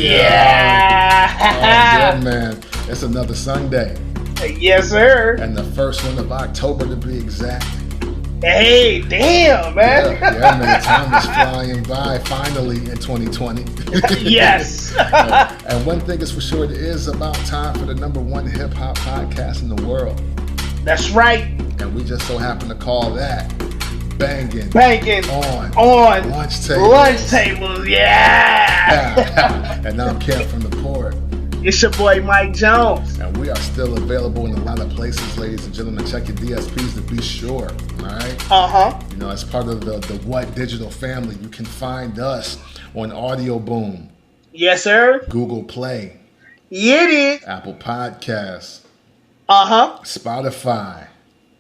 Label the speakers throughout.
Speaker 1: Yeah, man. It's another Sunday.
Speaker 2: Yes, sir.
Speaker 1: And the first one of October to be exact.
Speaker 2: Hey, damn, man.
Speaker 1: Yeah, man. Time is flying by finally in 2020.
Speaker 2: Yes.
Speaker 1: And one thing is for sure, it is about time for the #1 hip hop podcast in the world.
Speaker 2: That's right.
Speaker 1: And we just so happen to call that Bangin
Speaker 2: on
Speaker 1: Lunch Tables.
Speaker 2: Lunch Tables, yeah.
Speaker 1: And I'm Kev from the Port.
Speaker 2: It's your boy Mike Jones.
Speaker 1: And we are still available in a lot of places, ladies and gentlemen. Check your DSPs to be sure, all right? You know, as part of the What Digital family, you can find us on Audio Boom.
Speaker 2: Yes, sir.
Speaker 1: Google Play.
Speaker 2: Yeah, it is.
Speaker 1: Apple Podcasts.
Speaker 2: Spotify.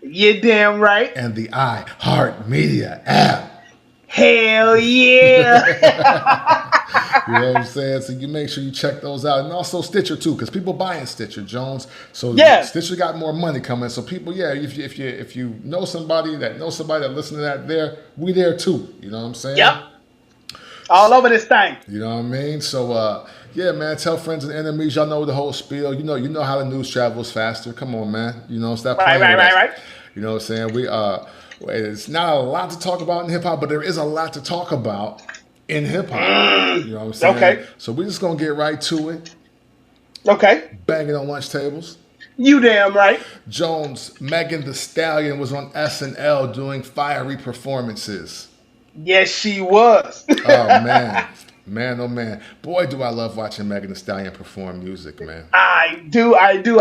Speaker 2: You're damn right.
Speaker 1: And the iHeartMedia app.
Speaker 2: Hell yeah.
Speaker 1: You know what I'm saying? So you make sure you check those out. And also Stitcher too, because people buying Stitcher, Jones. So yeah. Stitcher got more money coming. So people, yeah, if you know somebody that knows somebody that listens to that, we there too. You know what I'm saying?
Speaker 2: Yep. All over this thing.
Speaker 1: You know what I mean? So yeah, man, tell friends and enemies. Y'all know the whole spiel. You know how the news travels faster. Come on, man. You know, stop playing with us. Right. You know what I'm saying? It's not a lot to talk about in hip hop, but there is a lot to talk about in hip hop. You know what I'm saying?
Speaker 2: Okay.
Speaker 1: So we're just gonna get right to it.
Speaker 2: Okay.
Speaker 1: Banging on lunch tables.
Speaker 2: You damn right.
Speaker 1: Jones, Megan Thee Stallion was on SNL doing fiery performances.
Speaker 2: Yes, she was.
Speaker 1: Oh man. Man, oh man. Boy, do I love watching Megan Thee Stallion perform music, man.
Speaker 2: I do.
Speaker 1: Yeah. You know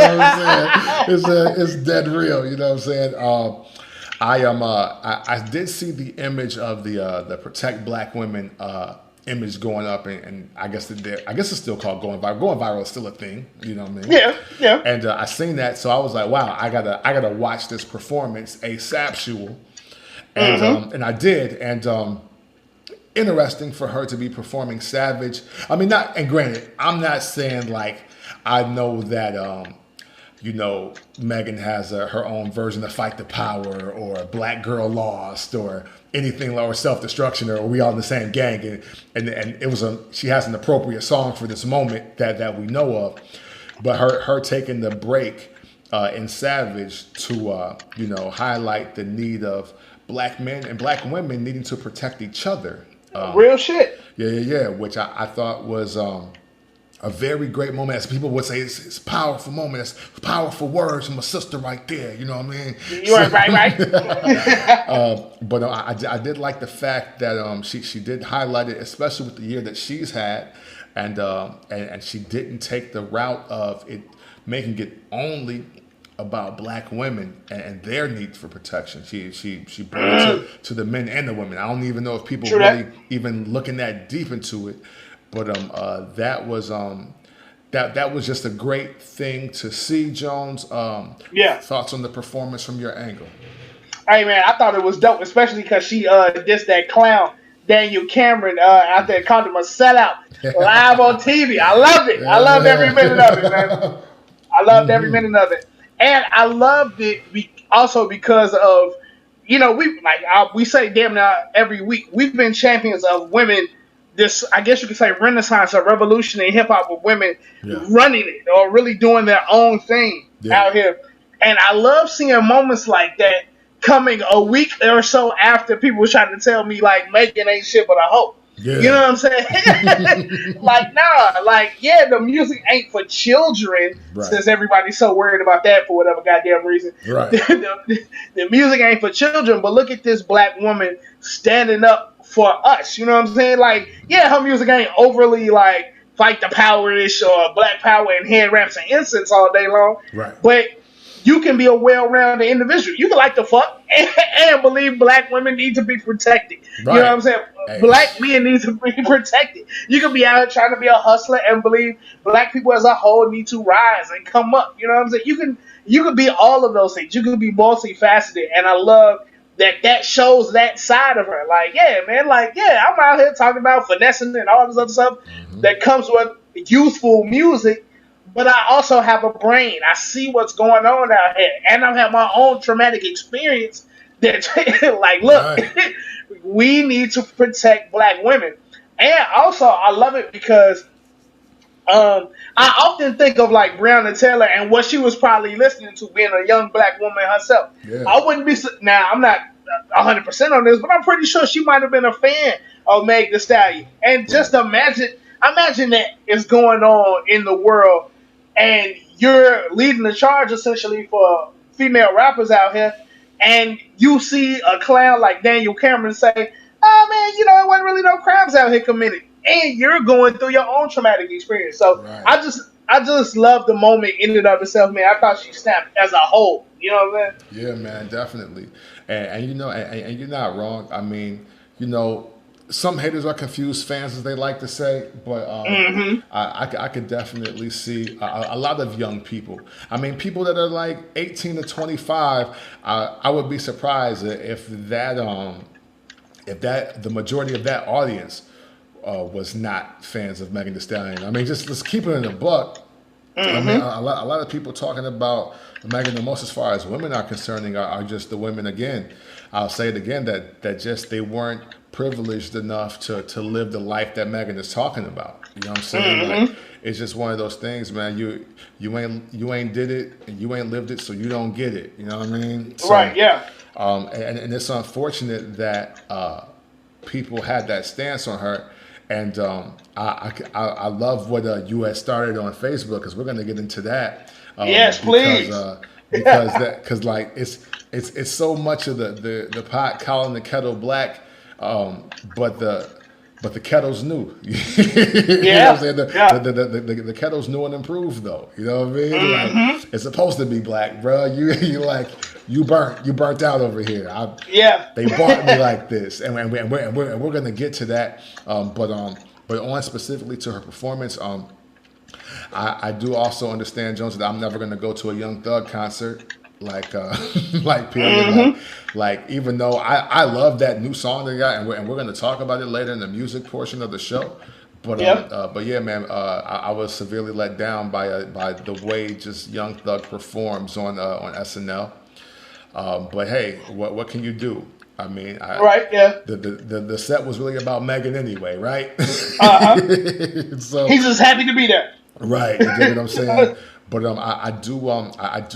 Speaker 1: what I'm saying? It's dead real, you know what I'm saying? I did see the image of the Protect Black Women image going up, and I guess it's still called going viral. Going viral is still a thing, you know what I mean?
Speaker 2: Yeah.
Speaker 1: And I seen that, so I was like, wow, I gotta watch this performance ASAP. And I did, and interesting for her to be performing Savage. I mean, and granted, I'm not saying like I know that Megan has her own version of Fight the Power or Black Girl Lost or anything or Self-Destruction or We All in the Same Gang, and she has an appropriate song for this moment that we know of, but her taking the break in Savage to highlight the need of Black men and Black women needing to protect each other.
Speaker 2: Real shit.
Speaker 1: Yeah. Which I thought was a very great moment. As people would say, it's a powerful moment. It's powerful words from a sister right there. You know what I mean?
Speaker 2: You're right.
Speaker 1: But I did like the fact that she did highlight it, especially with the year that she's had, and she didn't take the route of it making it only about Black women and their need for protection. She brought it to the men and the women. I don't even know if people really even looking that deep into it, but that was just a great thing to see, Jones. Thoughts on the performance from your angle?
Speaker 2: Hey man, I thought it was dope, especially because she dissed that clown Daniel Cameron out there, called him a sellout live on TV. I loved it. I loved every minute of it, man. I loved every minute of it. And I loved it also because of, we say damn near every week, we've been champions of women, this, I guess you could say, renaissance or revolution in hip-hop with women running it or really doing their own thing out here. And I love seeing moments like that coming a week or so after people were trying to tell me, like, Megan ain't shit but a hoe. Yeah. You know what I'm saying? The music ain't for children, since everybody's so worried about that for whatever goddamn reason.
Speaker 1: Right.
Speaker 2: The music ain't for children, but look at this Black woman standing up for us. You know what I'm saying? Like, yeah, her music ain't overly like Fight the Power-ish or Black Power and head wraps and incense all day long.
Speaker 1: Right.
Speaker 2: But you can be a well-rounded individual. You can like to fuck and believe Black women need to be protected. Right. You know what I'm saying? Hey. Black men need to be protected. You can be out here trying to be a hustler and believe Black people as a whole need to rise and come up. You know what I'm saying? You can be all of those things. You can be multifaceted, and I love that shows that side of her. Like, yeah, man, I'm out here talking about finessing and all this other stuff that comes with youthful music. But I also have a brain. I see what's going on out here. And I've had my own traumatic experience That like, look,
Speaker 1: Right.
Speaker 2: we need to protect black women. And also, I love it because I often think of like Breonna Taylor and what she was probably listening to, being a young black woman herself.
Speaker 1: Yeah.
Speaker 2: I wouldn't be now. I'm not 100% on this, but I'm pretty sure she might have been a fan of Meg Thee Stallion. And
Speaker 1: Right.
Speaker 2: just imagine that is going on in the world, and you're leading the charge essentially for female rappers out here, and you see a clown like Daniel Cameron say, "Oh man, it wasn't really no crimes out here committed," and you're going through your own traumatic experience. So
Speaker 1: Right.
Speaker 2: I just love the moment in and of itself, man. I thought she snapped as a whole. You know what I'm saying?
Speaker 1: Yeah, man, definitely. And and you're not wrong. I mean, some haters are confused fans, as they like to say, but I could definitely see a lot of young people. I mean, people that are like 18 to 25. I would be surprised if the majority of that audience was not fans of Megan Thee Stallion. I mean, just let's keep it in a buck. I mean, a lot of people talking about Megan the most, as far as women are concerning, are just the women again. I'll say it again, that just they weren't privileged enough to live the life that Megan is talking about. You know what I'm saying? Like, it's just one of those things, man. You ain't did it and you ain't lived it, so you don't get it. You know what I mean? So,
Speaker 2: Right? Yeah.
Speaker 1: and it's unfortunate that people had that stance on her. And I love what you had started on Facebook, because we're going to get into that.
Speaker 2: Yes, please.
Speaker 1: Because like it's so much of the pot calling the kettle black, but the kettle's new. You know what I'm saying? The kettle's new and improved, though. You know what I mean? Like, it's supposed to be black, bro. You burnt out over here. They bought me like this, and we're gonna get to that. But on specifically to her performance, I do also understand, Jones, that I'm never gonna go to a Young Thug concert. Like period. Like even though I love that new song they got, and we're gonna talk about it later in the music portion of the show. But yeah, man, I was severely let down by the way just Young Thug performs on SNL. But hey, what can you do? I mean, the set was really about Megan anyway, right? So
Speaker 2: he's just happy to be there.
Speaker 1: Right, you get what I'm saying? But I do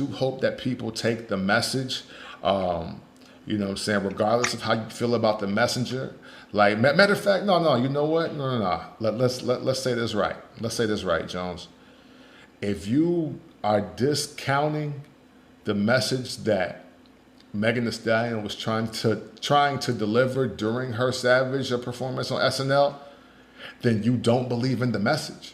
Speaker 1: hope that people take the message. You know what I'm saying? Regardless of how you feel about the messenger. Like, matter of fact, no. You know what? No. Let's say this right. Let's say this right, Jones. If you are discounting the message that Megan Thee Stallion was trying to deliver during her Savage performance on SNL, then you don't believe in the message.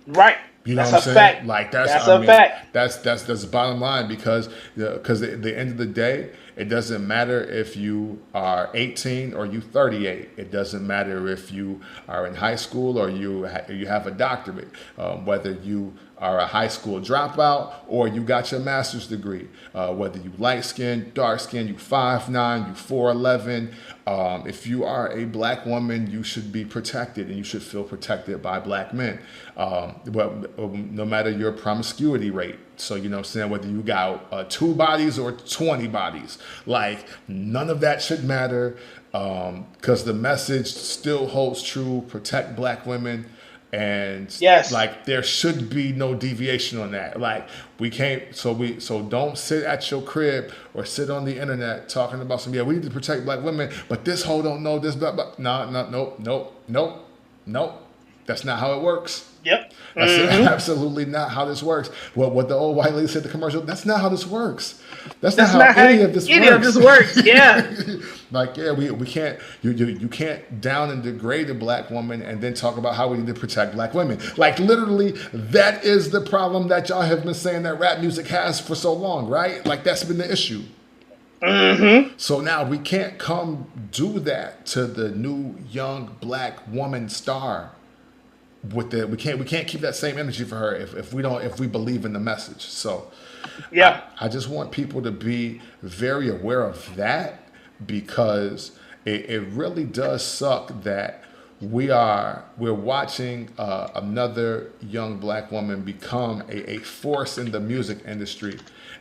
Speaker 2: Right.
Speaker 1: You know
Speaker 2: that's
Speaker 1: what I'm saying?
Speaker 2: Fact.
Speaker 1: Like
Speaker 2: that's a fact.
Speaker 1: That's the bottom line, because at the end of the day, it doesn't matter if you are 18 or you 38. It doesn't matter if you are in high school or you have a doctorate. Whether you are a high school dropout or you got your master's degree. Whether you light skin, dark skin, you 5'9", you 4'11". If you are a black woman, you should be protected, and you should feel protected by black men. But no matter your promiscuity rate. So, you know what I'm saying, whether you got 2 bodies or 20 bodies, like, none of that should matter, because the message still holds true: protect black women. And like, there should be no deviation on that. Like, we can't. So don't sit at your crib or sit on the internet talking about we need to protect black women, but this hoe don't know this. Blah, blah. No. That's not how it works.
Speaker 2: Yep.
Speaker 1: That's absolutely not how this works. What the old white lady said in the commercial, that's not how this works. That's not how any of this works.
Speaker 2: Yeah.
Speaker 1: Like, we can't, you can't down and degrade a black woman and then talk about how we need to protect black women. Like, literally, that is the problem that y'all have been saying that rap music has for so long, right? Like, that's been the issue. So now we can't come do that to the new young black woman star. We can't keep that same energy for her if we believe in the message. So I just want people to be very aware of that, because it really does suck that we're watching another young black woman become a force in the music industry,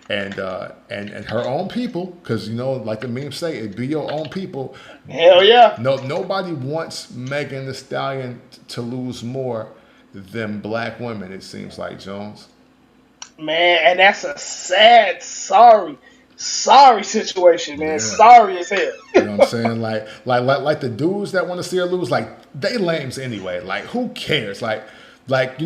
Speaker 1: and her own people, because like the memes say, it be your own people.
Speaker 2: Hell yeah.
Speaker 1: No, nobody wants Megan Thee Stallion to lose more than black women. It seems like, Jones.
Speaker 2: Man, and that's a sad, sorry situation, man.
Speaker 1: Yeah.
Speaker 2: Sorry as hell.
Speaker 1: You know what I'm saying? Like the dudes that want to see her lose, like they lames anyway. Like who cares? Like lame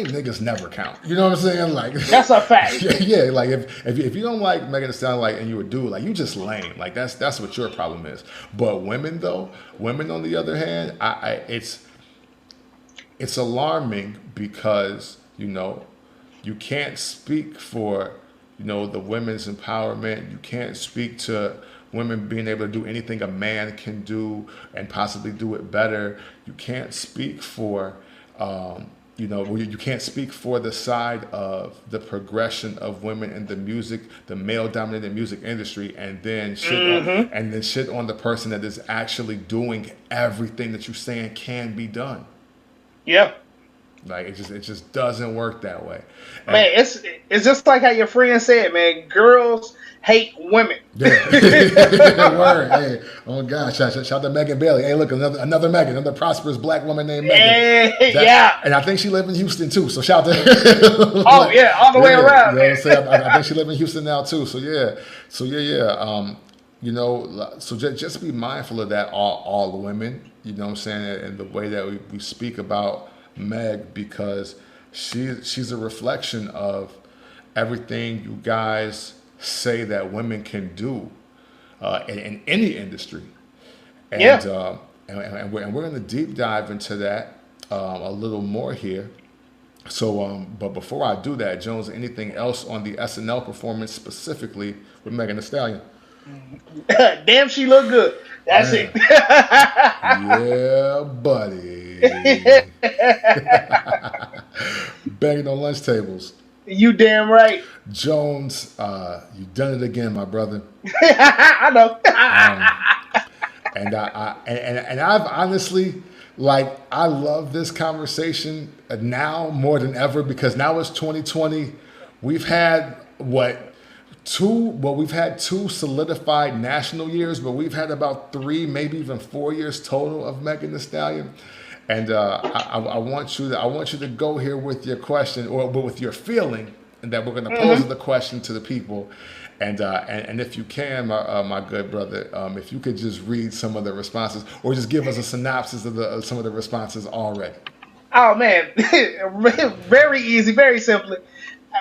Speaker 1: niggas never count. You know what I'm saying? Like
Speaker 2: that's a fact.
Speaker 1: Yeah. Like if you don't like Megan Thee Stallion, like, and you a dude, like you just lame. Like that's what your problem is. But women on the other hand, it's alarming because you can't speak for the women's empowerment. You can't speak to women being able to do anything a man can do and possibly do it better. You can't speak for you can't speak for the side of the progression of women in the male-dominated music industry, and then shit on the person that is actually doing everything that you're saying can be done.
Speaker 2: Yeah.
Speaker 1: Like it just doesn't work that way.
Speaker 2: Man, it's just like how your friend said, man. Girls hate women.
Speaker 1: Yeah. Word. Hey, oh God, shout out to Megan Bailey. Hey, look, another Megan, another prosperous black woman named Megan.
Speaker 2: Yeah.
Speaker 1: And I think she lives in Houston too. So shout out to her.
Speaker 2: Oh yeah, all the way around.
Speaker 1: You know what I'm saying? I think she lives in Houston now too. So yeah. So just be mindful of that. All the women. You know what I'm saying? And the way that we speak about Meg, because she's a reflection of everything you guys say that women can do in any industry, and and we're going to deep dive into that a little more here. So, but before I do that, Jones, anything else on the SNL performance specifically with Megan Thee Stallion?
Speaker 2: Damn, she look good. That's it.
Speaker 1: Yeah, buddy. Banging on lunch tables.
Speaker 2: You damn right.
Speaker 1: Jones, you done it again, my brother.
Speaker 2: I know.
Speaker 1: And I've honestly, I love this conversation now more than ever, because now it's 2020. We've had we've had two solidified national years, but we've had about 3, maybe even 4 years total of Megan Thee Stallion. And I want you to go here with your question, or with your feeling, and that we're going to pose the question to the people. And if you can, my good brother, if you could just read some of the responses, or just give us a synopsis of some of the responses already.
Speaker 2: Oh man, very easy, very simply.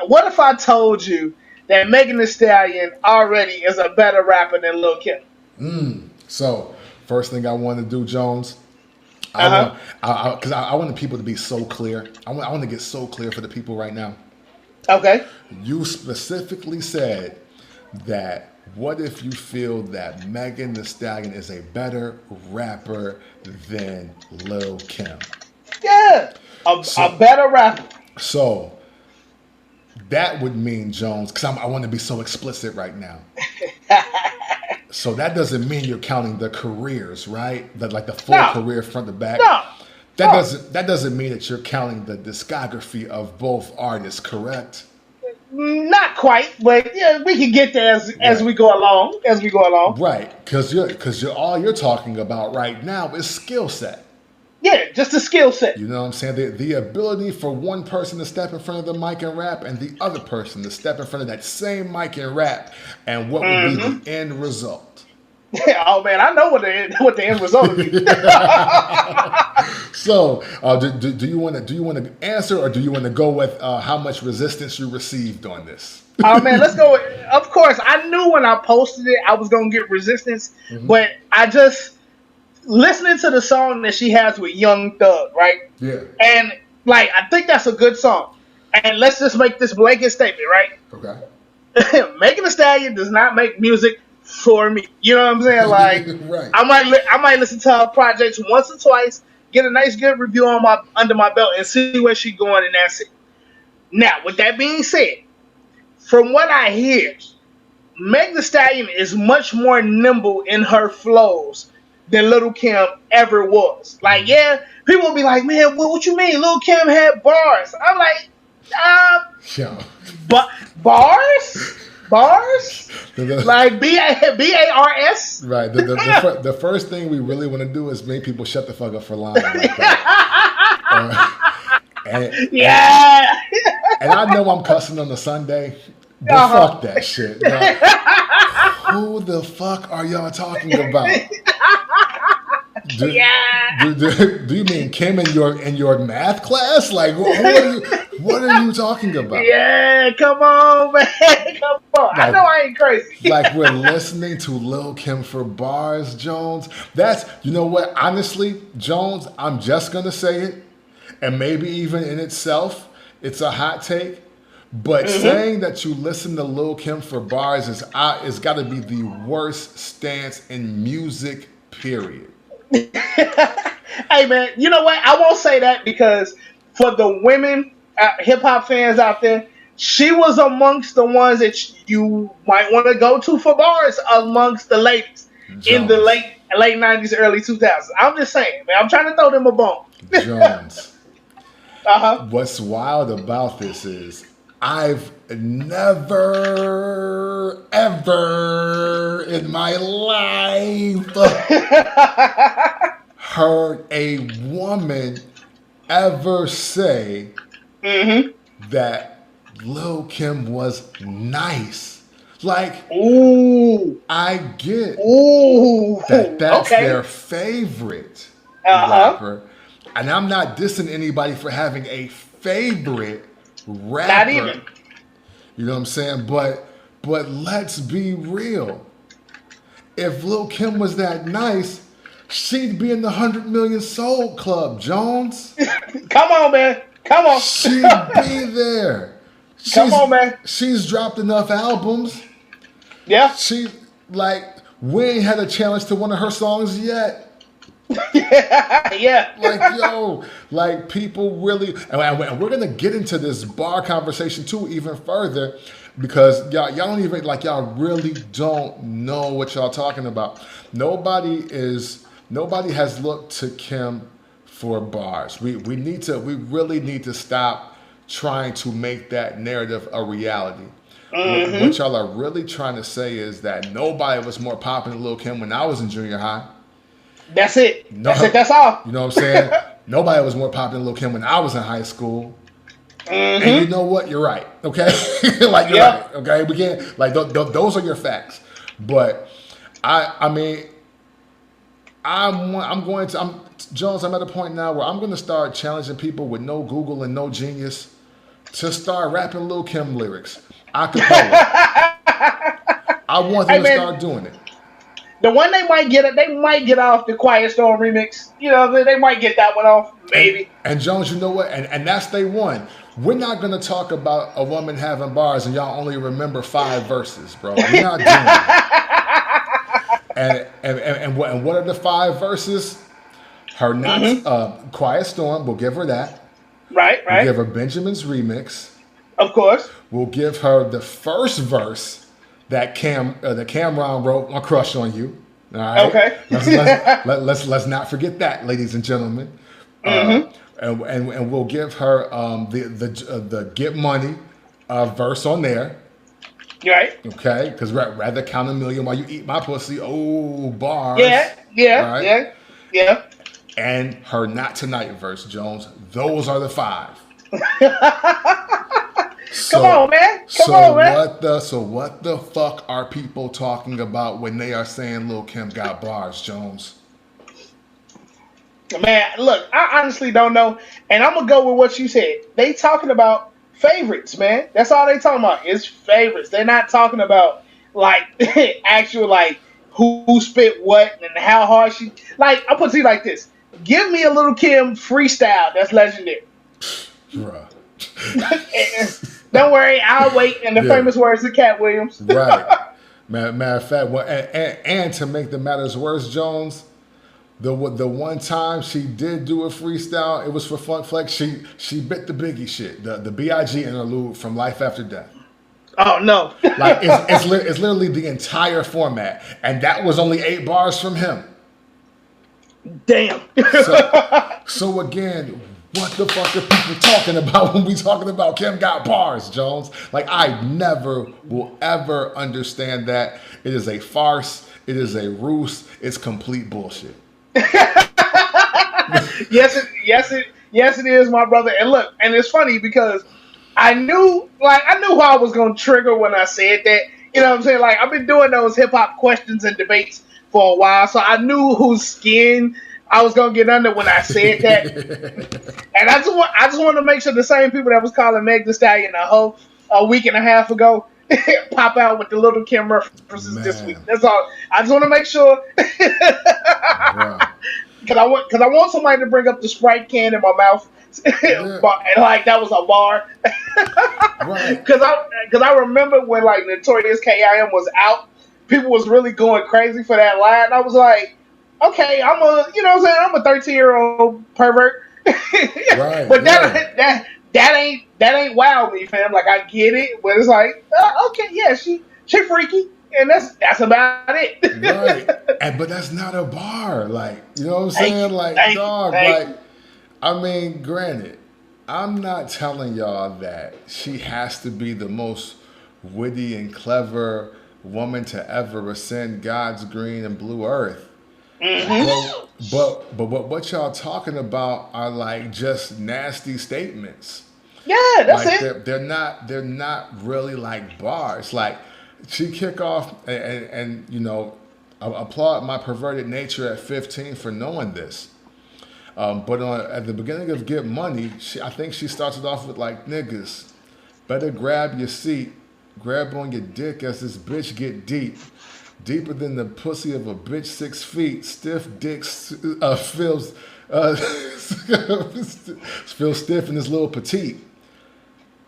Speaker 2: What if I told you that Megan Thee Stallion already is a better rapper than Lil Kim?
Speaker 1: So first thing I want to do, Jones. Because I want the people to be so clear. I want to get so clear for the people right now.
Speaker 2: Okay.
Speaker 1: You specifically said that what if you feel that Megan Thee Stallion is a better rapper than Lil Kim?
Speaker 2: Yeah, a better rapper.
Speaker 1: So that would mean, Jones, because I want to be so explicit right now. So that doesn't mean you're counting the careers, right? The full career front to back.
Speaker 2: No.
Speaker 1: That doesn't mean that you're counting the discography of both artists, correct?
Speaker 2: Not quite, but yeah, we can get there as we go along.
Speaker 1: Right, because all you're talking about right now is skill set.
Speaker 2: Yeah, just a skill set.
Speaker 1: You know what I'm saying? The ability for one person to step in front of the mic and rap, and the other person to step in front of that same mic and rap, and what would be the end result?
Speaker 2: Oh man, I know what the end result would be.
Speaker 1: So, do you want to answer, or do you want to go with how much resistance you received on this?
Speaker 2: Oh man, let's go. Of course, I knew when I posted it I was gonna get resistance, but I just listening to the song that she has with Young Thug, right?
Speaker 1: Yeah.
Speaker 2: And I think that's a good song. And let's just make this blanket statement, right?
Speaker 1: Okay.
Speaker 2: Megan Thee Stallion does not make music for me. You know what I'm saying?
Speaker 1: Right.
Speaker 2: I might listen to her projects once or twice, get a nice good review under my belt, and see where she's going, and that's it. Now, with that being said, from what I hear, Megan Thee Stallion is much more nimble in her flows than Lil Kim ever was. Like, yeah, people will be like, man, what you mean? Lil Kim had bars. I'm like,
Speaker 1: Yo.
Speaker 2: but bars? Bars? Like BARS?
Speaker 1: Right. The first thing we really want to do is make people shut the fuck up for lying like that.
Speaker 2: Yeah.
Speaker 1: And I know I'm cussing on a Sunday, but fuck that shit. Like, who the fuck are y'all talking about? Do you mean Kim in your math class? Like, what are you talking about?
Speaker 2: Yeah, come on, man, come on. Like, I know I ain't crazy.
Speaker 1: Like, we're listening to Lil Kim for bars, Jones. That's, you know what? Honestly, Jones, I'm just gonna say it, and maybe even in itself, it's a hot take. But saying that you listen to Lil Kim for bars is got to be the worst stance in music, period.
Speaker 2: Hey man, you know what? I won't say that because for the women hip hop fans out there, she was amongst the ones that you might want to go to for bars amongst the ladies in the late 90s, early 2000s. I'm just saying, man. I'm trying to throw them a bone.
Speaker 1: Jones. What's wild about this is I've never, ever in my life heard a woman ever say that Lil Kim was nice. Like,
Speaker 2: ooh,
Speaker 1: I get
Speaker 2: ooh,
Speaker 1: that's their favorite rapper. And I'm not dissing anybody for having a favorite rapper.
Speaker 2: Not even.
Speaker 1: You know what I'm saying? But let's be real. If Lil Kim was that nice, she'd be in the 100 million sold club, Jones.
Speaker 2: Come on, man. Come on.
Speaker 1: She'd be there.
Speaker 2: Come on, man.
Speaker 1: She's dropped enough albums.
Speaker 2: Yeah.
Speaker 1: We ain't had a challenge to one of her songs yet.
Speaker 2: Yeah.
Speaker 1: Like, yo, like people really, and we're gonna get into this bar conversation too even further because y'all don't even y'all really don't know what y'all talking about. Nobody has looked to Kim for bars. We really need to stop trying to make that narrative a reality. What y'all are really trying to say is that nobody was more popular than Lil Kim when I was in junior high.
Speaker 2: That's it. That's all.
Speaker 1: You know what I'm saying? Nobody was more popular than Lil Kim when I was in high school. And you know what? You're right. Okay? You're right. Okay? We can't, those are your facts. But Jones, I'm at a point now where I'm going to start challenging people with no Google and no genius to start rapping Lil Kim lyrics. Acapella. I want them to start doing it.
Speaker 2: The one they might get off the Quiet Storm remix. You know, they might get that one off, maybe.
Speaker 1: And Jones, you know what? And that's day one. We're not going to talk about a woman having bars and y'all only remember 5 verses, bro. We're not doing that. And what are the 5 verses? Her Quiet Storm, we'll give her that.
Speaker 2: Right.
Speaker 1: We'll give her Benjamin's remix.
Speaker 2: Of course.
Speaker 1: We'll give her the first verse that Cameron wrote, "My Crush on You." All right.
Speaker 2: Okay.
Speaker 1: Let's not forget that, ladies and gentlemen. And we'll give her the Get Money verse on there.
Speaker 2: Right.
Speaker 1: Okay, because rather count a million while you eat my pussy. Oh, bars.
Speaker 2: Yeah.
Speaker 1: Right?
Speaker 2: Yeah.
Speaker 1: And her Not Tonight verse, Jones. Those are the 5.
Speaker 2: Come on, man.
Speaker 1: So what the fuck are people talking about when they are saying Lil Kim got bars, Jones?
Speaker 2: Man, look, I honestly don't know. And I'm going to go with what you said. They talking about favorites, man. That's all they talking about is favorites. They're not talking about, actual, who spit what and how hard she... I'll put it to you like this. Give me a Lil Kim freestyle that's legendary.
Speaker 1: Bruh.
Speaker 2: Don't worry, I'll wait. In the famous words of Cat Williams.
Speaker 1: Right. Matter of fact, and to make the matters worse, Jones, the one time she did do a freestyle, it was for Funk Flex. She bit the Biggie shit, the B.I.G. interlude from Life After Death.
Speaker 2: Oh no!
Speaker 1: It's literally the entire format, and that was only 8 bars from him.
Speaker 2: Damn.
Speaker 1: So again, what the fuck are people talking about when we talking about Kim got bars, Jones? Like, I never will ever understand that. It is a farce. It is a ruse. It's complete bullshit.
Speaker 2: Yes, it is, my brother. And look, and it's funny because I knew who I was gonna trigger when I said that. You know what I'm saying? Like, I've been doing those hip hop questions and debates for a while, so I knew whose skin I was gonna get under when I said that. And I just want to make sure the same people that was calling Megan Thee Stallion a hoe a week and a half ago pop out with the Little Kim references this week. That's all. I just want to make sure. Because I want somebody to bring up the Sprite can in my mouth, and like that was a bar. Because I remember when like Notorious K.I.M. was out, people was really going crazy for that line. I was like, okay, I'm a 13-year-old pervert, but that ain't wow me, fam. Like, I get it, but it's like, okay, yeah, she freaky. And that's about it.
Speaker 1: Right. But that's not a bar. Like, you know what I'm saying? Like, I mean, granted, I'm not telling y'all that she has to be the most witty and clever woman to ever ascend God's green and blue earth. Mm-hmm. But what y'all talking about are like just nasty statements.
Speaker 2: Yeah, that's
Speaker 1: like
Speaker 2: it.
Speaker 1: They're not really like bars. Like, she kick off, and you know, I applaud my perverted nature at 15 for knowing this. But at the beginning of Get Money, I think she starts it off with like, niggas, better grab your seat, grab on your dick as this bitch get deep. Deeper than the pussy of a bitch 6 feet. Stiff dicks feels stiff in this little petite.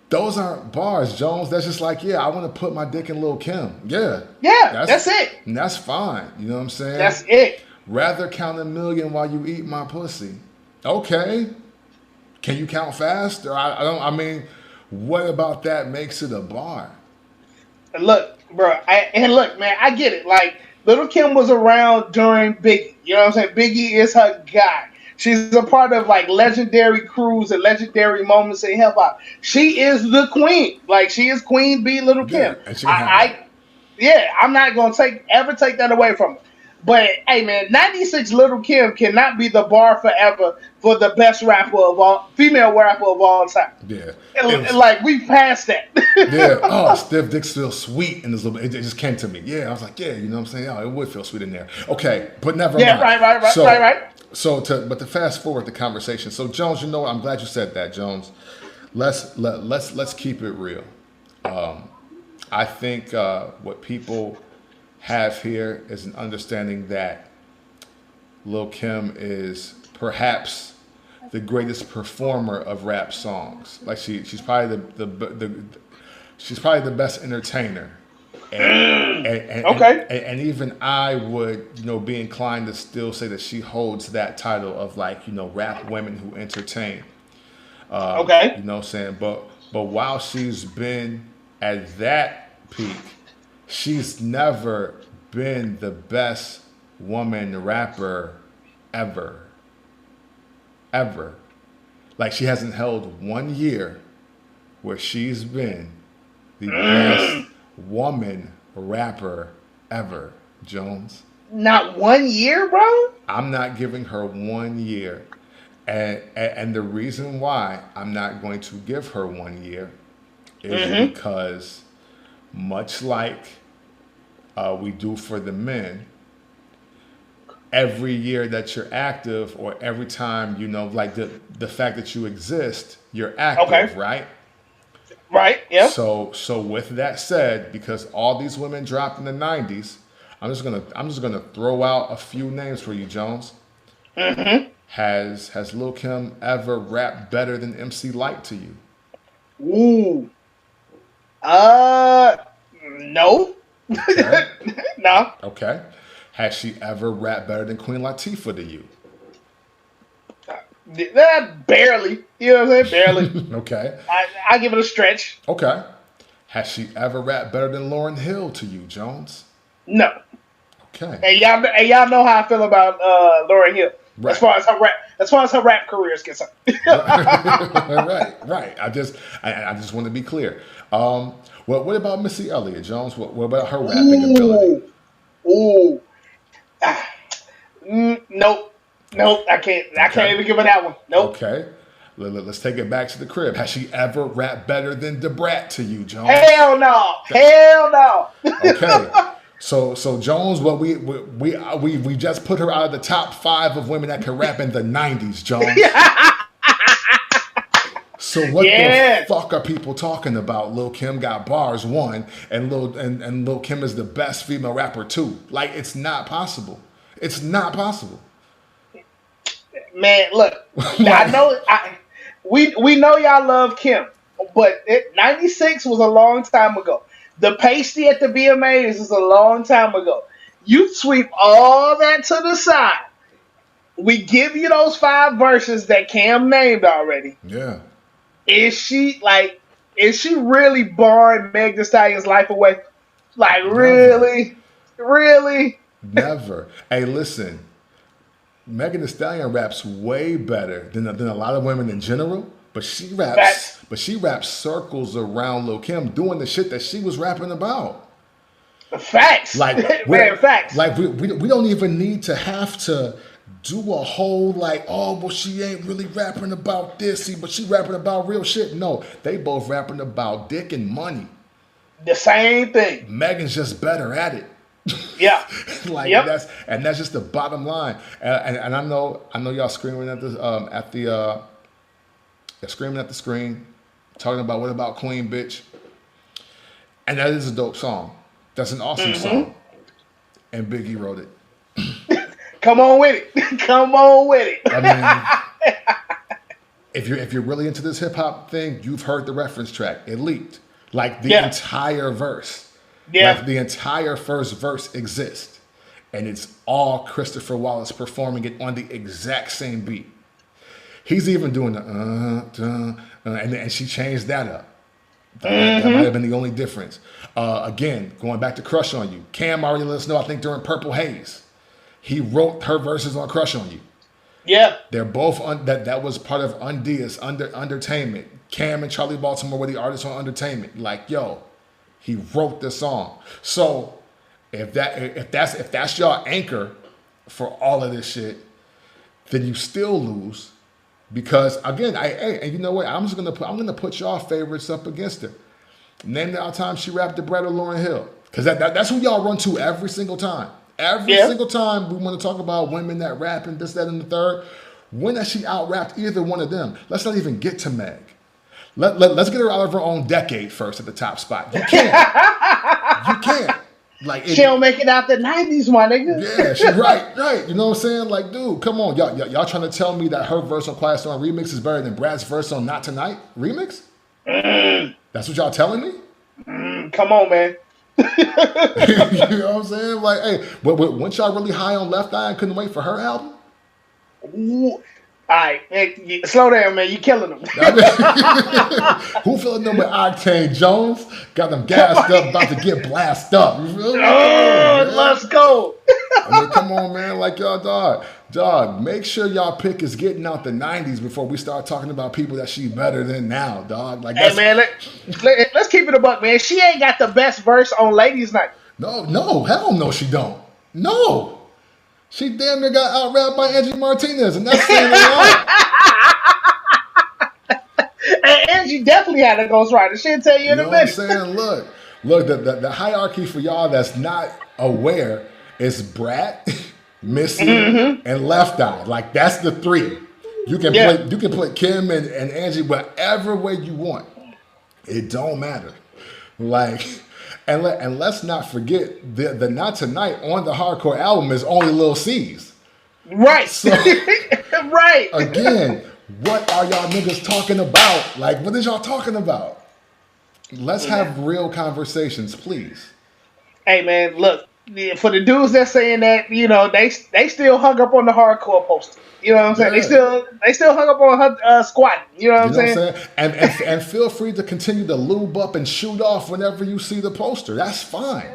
Speaker 1: Those aren't bars, Jones. That's just like, yeah, I want to put my dick in Lil Kim. Yeah.
Speaker 2: That's it.
Speaker 1: And that's fine. You know what I'm saying?
Speaker 2: That's it.
Speaker 1: Rather count a million while you eat my pussy. Okay. Can you count fast? Or I mean, what about that makes it a bar?
Speaker 2: Look, bro. Look, man, I get it. Like, Lil Kim was around during Biggie. You know what I'm saying? Biggie is her guy. She's a part of like legendary crews and legendary moments in hip hop. She is the queen. Like, she is Queen Bee, Lil Kim. I'm not gonna ever take that away from her. But hey, man, 96 Lil Kim cannot be the bar forever for the best female rapper of all time.
Speaker 1: Yeah,
Speaker 2: like, we passed that.
Speaker 1: Yeah. Oh, stiff dicks feel sweet in this little. It just came to me. Yeah, I was like, yeah, you know what I'm saying? Oh, it would feel sweet in there. Okay, but never mind.
Speaker 2: Right.
Speaker 1: But to fast forward the conversation. So, Jones, you know what? I'm glad you said that, Jones. Let's keep it real. I think what people have here is an understanding that Lil Kim is perhaps the greatest performer of rap songs. Like, she's probably she's probably the best entertainer. And even I would, you know, be inclined to still say that she holds that title of, like, you know, rap women who entertain. You know what I'm saying? But while she's been at that peak, she's never been the best woman rapper ever. Ever. Like, she hasn't held 1 year where she's been the best woman rapper ever, Jones.
Speaker 2: Not 1 year, bro?
Speaker 1: I'm not giving her 1 year. And the reason why I'm not going to give her 1 year is because, much like we do for the men, every year that you're active, or every time, you know, like the fact that you exist, you're active, right?
Speaker 2: Right, yeah.
Speaker 1: So with that said, because all these women dropped in the 90s, I'm just gonna throw out a few names for you, Jones. Has Lil Kim ever rapped better than MC Lyte to you?
Speaker 2: Ooh. No.
Speaker 1: Okay.
Speaker 2: No.
Speaker 1: Okay. Has she ever rapped better than Queen Latifah to you?
Speaker 2: Barely. You know what I'm saying? Barely.
Speaker 1: Okay.
Speaker 2: I give it a stretch.
Speaker 1: Okay. Has she ever rapped better than Lauryn Hill to you, Jones?
Speaker 2: No.
Speaker 1: Okay.
Speaker 2: And y'all know how I feel about Lauryn Hill. As
Speaker 1: Right.
Speaker 2: far as her rap career is concerned.
Speaker 1: Right. I just want to be clear. Well, what about Missy Elliott Jones? What about her rapping ability?
Speaker 2: Ooh, ooh. Ah, nope. I can't
Speaker 1: Okay.
Speaker 2: even give her that one. Nope.
Speaker 1: Okay. Let's take it back to the crib. Has she ever rapped better than Da Brat to you, Jones?
Speaker 2: Hell no. Hell no.
Speaker 1: Okay. So Jones, what we just put her out of the top 5 of women that could rap in the 90s, Jones. So what the fuck are people talking about? Lil Kim got bars 1, and Lil Kim is the best female rapper 2. Like, it's not possible. It's not possible.
Speaker 2: Man, look, I know we know y'all love Kim, but 96 was a long time ago. The pasty at the VMAs is a long time ago. You sweep all that to the side. We give you those 5 verses that Cam named already.
Speaker 1: Yeah.
Speaker 2: Is she really barring Meg Thee Stallion's life away? Like, really? Really?
Speaker 1: Never. Hey, listen. Megan Thee Stallion raps way better than a lot of women in general, but she raps circles around Lil Kim doing the shit that she was rapping about.
Speaker 2: Facts.
Speaker 1: Like,
Speaker 2: man, facts.
Speaker 1: Like we don't even need to have to do a whole like, oh, well, she ain't really rapping about this, but she rapping about real shit. No, they both rapping about dick and money.
Speaker 2: The same thing.
Speaker 1: Megan's just better at it.
Speaker 2: Yeah.
Speaker 1: Like that's just the bottom line. And I know y'all screaming at the screaming at the screen, talking about what about Queen Bitch. And that is a dope song. That's an awesome song. And Biggie wrote it.
Speaker 2: Come on with it. Come on with it.
Speaker 1: I mean, if you're really into this hip hop thing, you've heard the reference track. It leaked. Like the entire verse.
Speaker 2: Yeah.
Speaker 1: Like the entire first verse exists. And it's all Christopher Wallace performing it on the exact same beat. He's even doing the and she changed that up. That might have been the only difference. Again, going back to Crush on You. Cam already let us know, I think during Purple Haze, he wrote her verses on Crush on You.
Speaker 2: Yeah.
Speaker 1: They're both, that was part of Undia's Entertainment. Cam and Charlie Baltimore were the artists on Entertainment. Like, yo, he wrote the song. So if that's your anchor for all of this shit, then you still lose. Because again, and you know what? I'm gonna put y'all favorites up against her. Name the time she rapped the Brett or Lauryn Hill, because that's who y'all run to every single time. Every single time we want to talk about women that rap and this, that, and the third. When has she out rapped either one of them? Let's not even get to Meg. Let's get her out of her own decade first at the top spot. You can't. You can't. Like,
Speaker 2: she don't make it out the 90s, my nigga.
Speaker 1: Yeah, she right. You know what I'm saying? Like, dude, come on. Y'all trying to tell me that her verse on Quiet Storm Remix is better than Brad's verse on Not Tonight Remix? That's what y'all telling me?
Speaker 2: Come on, man.
Speaker 1: You know what I'm saying? Like, hey, weren't y'all really high on Left Eye and couldn't wait for her album?
Speaker 2: Ooh. All right, hey, slow down, man. You killing them.
Speaker 1: Who filling them with octane, Jones? Got them gassed up, about to get blasted up. You feel me?
Speaker 2: Let's go.
Speaker 1: I mean, come on, man. Like, y'all, dog. Make sure y'all pick is getting out the 90s before we start talking about people that she better than now, dog. Like,
Speaker 2: hey, man, let's keep it a buck, man. She ain't got the best verse on Ladies Night.
Speaker 1: No, hell no, she don't. No. She damn near got out-rapped by Angie Martinez, and that's saying a lot.
Speaker 2: And Angie definitely had a ghostwriter. She'll tell you in a minute.
Speaker 1: You know what I'm saying? Look, the hierarchy for y'all that's not aware is Brat, Missy, and Left Eye. Like, that's the 3. You can play Kim and Angie whatever way you want. It don't matter. Like... And let's not forget the Not Tonight on the Hardcore album is only Lil C's.
Speaker 2: Right.
Speaker 1: So,
Speaker 2: right.
Speaker 1: Again, what are y'all niggas talking about? Like, what is y'all talking about? Let's have real conversations, please.
Speaker 2: Hey, man, look, for the dudes that saying that, you know, they still hung up on the Hardcore poster. You know what I'm saying? They still hung up on her squat. You know what I'm saying? And
Speaker 1: feel free to continue to lube up and shoot off whenever you see the poster. That's fine.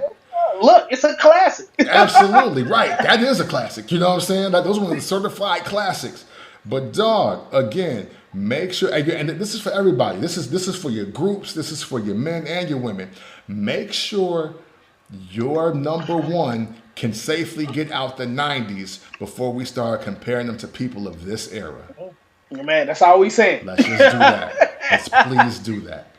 Speaker 2: Look, it's a classic.
Speaker 1: Absolutely right. That is a classic. You know what I'm saying? Like, those are the certified classics. But dog, again, make sure, and this is for everybody. This is for your groups. This is for your men and your women. Make sure your number one can safely get out the 90s before we start comparing them to people of this era.
Speaker 2: Man, that's all we saying.
Speaker 1: Let's just do that. Let's please do that.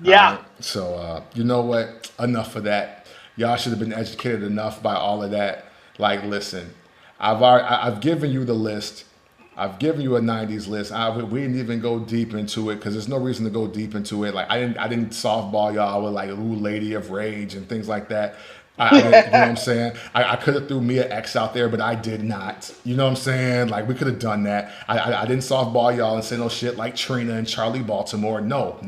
Speaker 2: Yeah.
Speaker 1: So, you know what? Enough of that. Y'all should have been educated enough by all of that. Like, listen, I've given you the list. I've given you a 90s list. We didn't even go deep into it because there's no reason to go deep into it. Like, I didn't softball y'all with like, ooh, Lady of Rage and things like that. You know what I'm saying? I could have threw Mia X out there, but I did not. You know what I'm saying? Like, we could have done that. I didn't softball y'all and say no shit like Trina and Charlie Baltimore. No.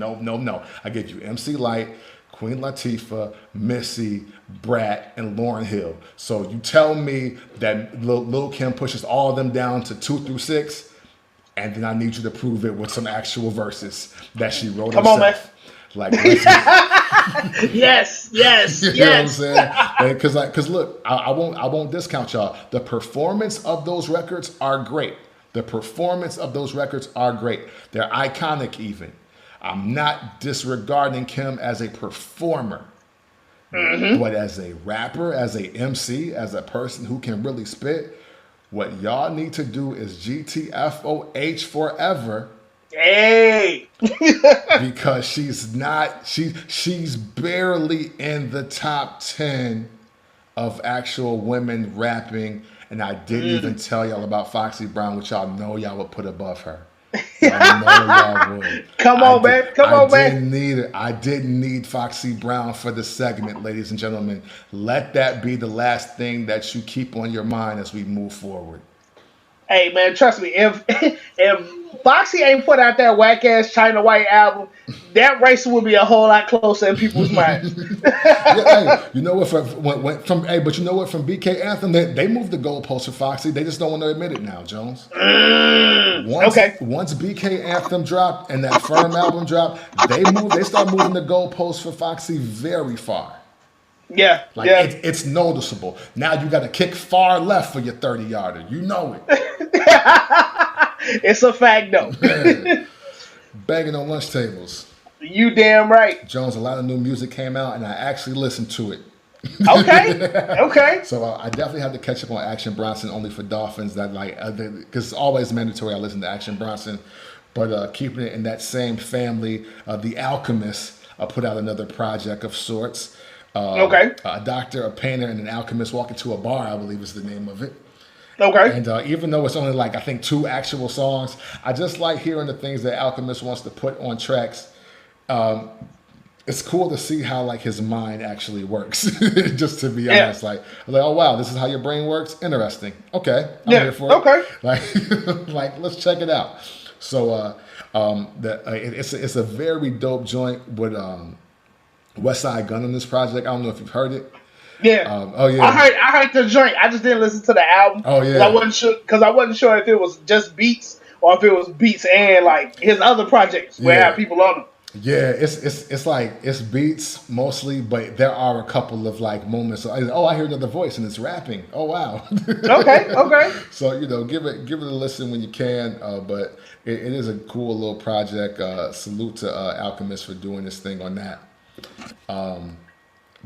Speaker 1: I gave you MC Lyte, Queen Latifah, Missy, Brat, and Lauryn Hill. So you tell me that Lil Kim pushes all of them down to 2 through 6, and then I need you to prove it with some actual verses that she wrote herself.
Speaker 2: Come on, man.
Speaker 1: Like,
Speaker 2: yes.
Speaker 1: You know what I'm saying? Because look, I won't discount y'all. The performance of those records are great. They're iconic even. I'm not disregarding Kim as a performer, but as a rapper, as a MC, as a person who can really spit, what y'all need to do is GTFOH forever.
Speaker 2: Hey.
Speaker 1: Because she's barely in the top 10 of actual women rapping, and I didn't even tell y'all about Foxy Brown, which y'all know y'all would put above her. Y'all would.
Speaker 2: Come on, man.
Speaker 1: I didn't need Foxy Brown for the segment, ladies and gentlemen. Let that be the last thing that you keep on your mind as we move forward.
Speaker 2: Hey, man, trust me. If Foxy ain't put out that whack ass China White album, that race would be a whole lot closer in people's minds.
Speaker 1: Hey, you know what? But you know what? From BK Anthem, they moved the goalposts for Foxy. They just don't want to admit it now, Jones. Once BK Anthem dropped and that Firm album dropped, they start moving the goalposts for Foxy very far.
Speaker 2: Yeah,
Speaker 1: It's noticeable. Now you got to kick far left for your 30-yarder. You know it.
Speaker 2: It's a fact, though.
Speaker 1: Banging on lunch tables.
Speaker 2: You damn right.
Speaker 1: Jones, a lot of new music came out, and I actually listened to it.
Speaker 2: Okay.
Speaker 1: So I definitely have to catch up on Action Bronson, only for Dolphins. That because it's always mandatory I listen to Action Bronson. But keeping it in that same family, the Alchemist put out another project of sorts. A doctor, a painter, and an alchemist walk into a bar, I believe is the name of it.
Speaker 2: Okay.
Speaker 1: And even though it's only I think 2 actual songs, I just like hearing the things that Alchemist wants to put on tracks. It's cool to see how his mind actually works. Just to be honest, I'm like, oh wow, this is how your brain works. Interesting. Okay, I'm here for it.
Speaker 2: Okay.
Speaker 1: Let's check it out. So it's a very dope joint with Westside Gunn on this project. I don't know if you've heard it.
Speaker 2: Yeah.
Speaker 1: Yeah.
Speaker 2: I heard the joint. I just didn't listen to the album.
Speaker 1: Oh yeah.
Speaker 2: I wasn't sure if it was just beats or if it was beats and his other projects where I have people on them.
Speaker 1: Yeah, it's beats mostly, but there are a couple of moments. Oh, I hear another voice and it's rapping. Oh wow.
Speaker 2: Okay.
Speaker 1: So give it a listen when you can. But it is a cool little project. Salute to Alchemist for doing this thing on that.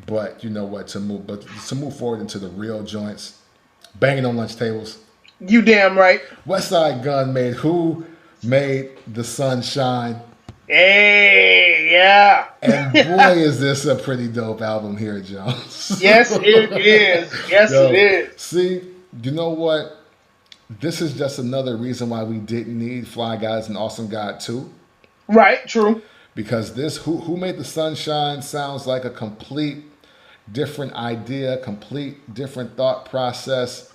Speaker 1: But you know what? To move forward into the real joints, banging on lunch tables.
Speaker 2: You damn right.
Speaker 1: Westside Gunn made the sun shine.
Speaker 2: Hey, yeah.
Speaker 1: And boy, is this a pretty dope album here, Jones.
Speaker 2: Yes, it is. It is.
Speaker 1: See, you know what? This is just another reason why we didn't need Fly Guys and Awesome God 2.
Speaker 2: Right, true.
Speaker 1: Because this Who Made the Sunshine sounds like a complete different idea, complete different thought process.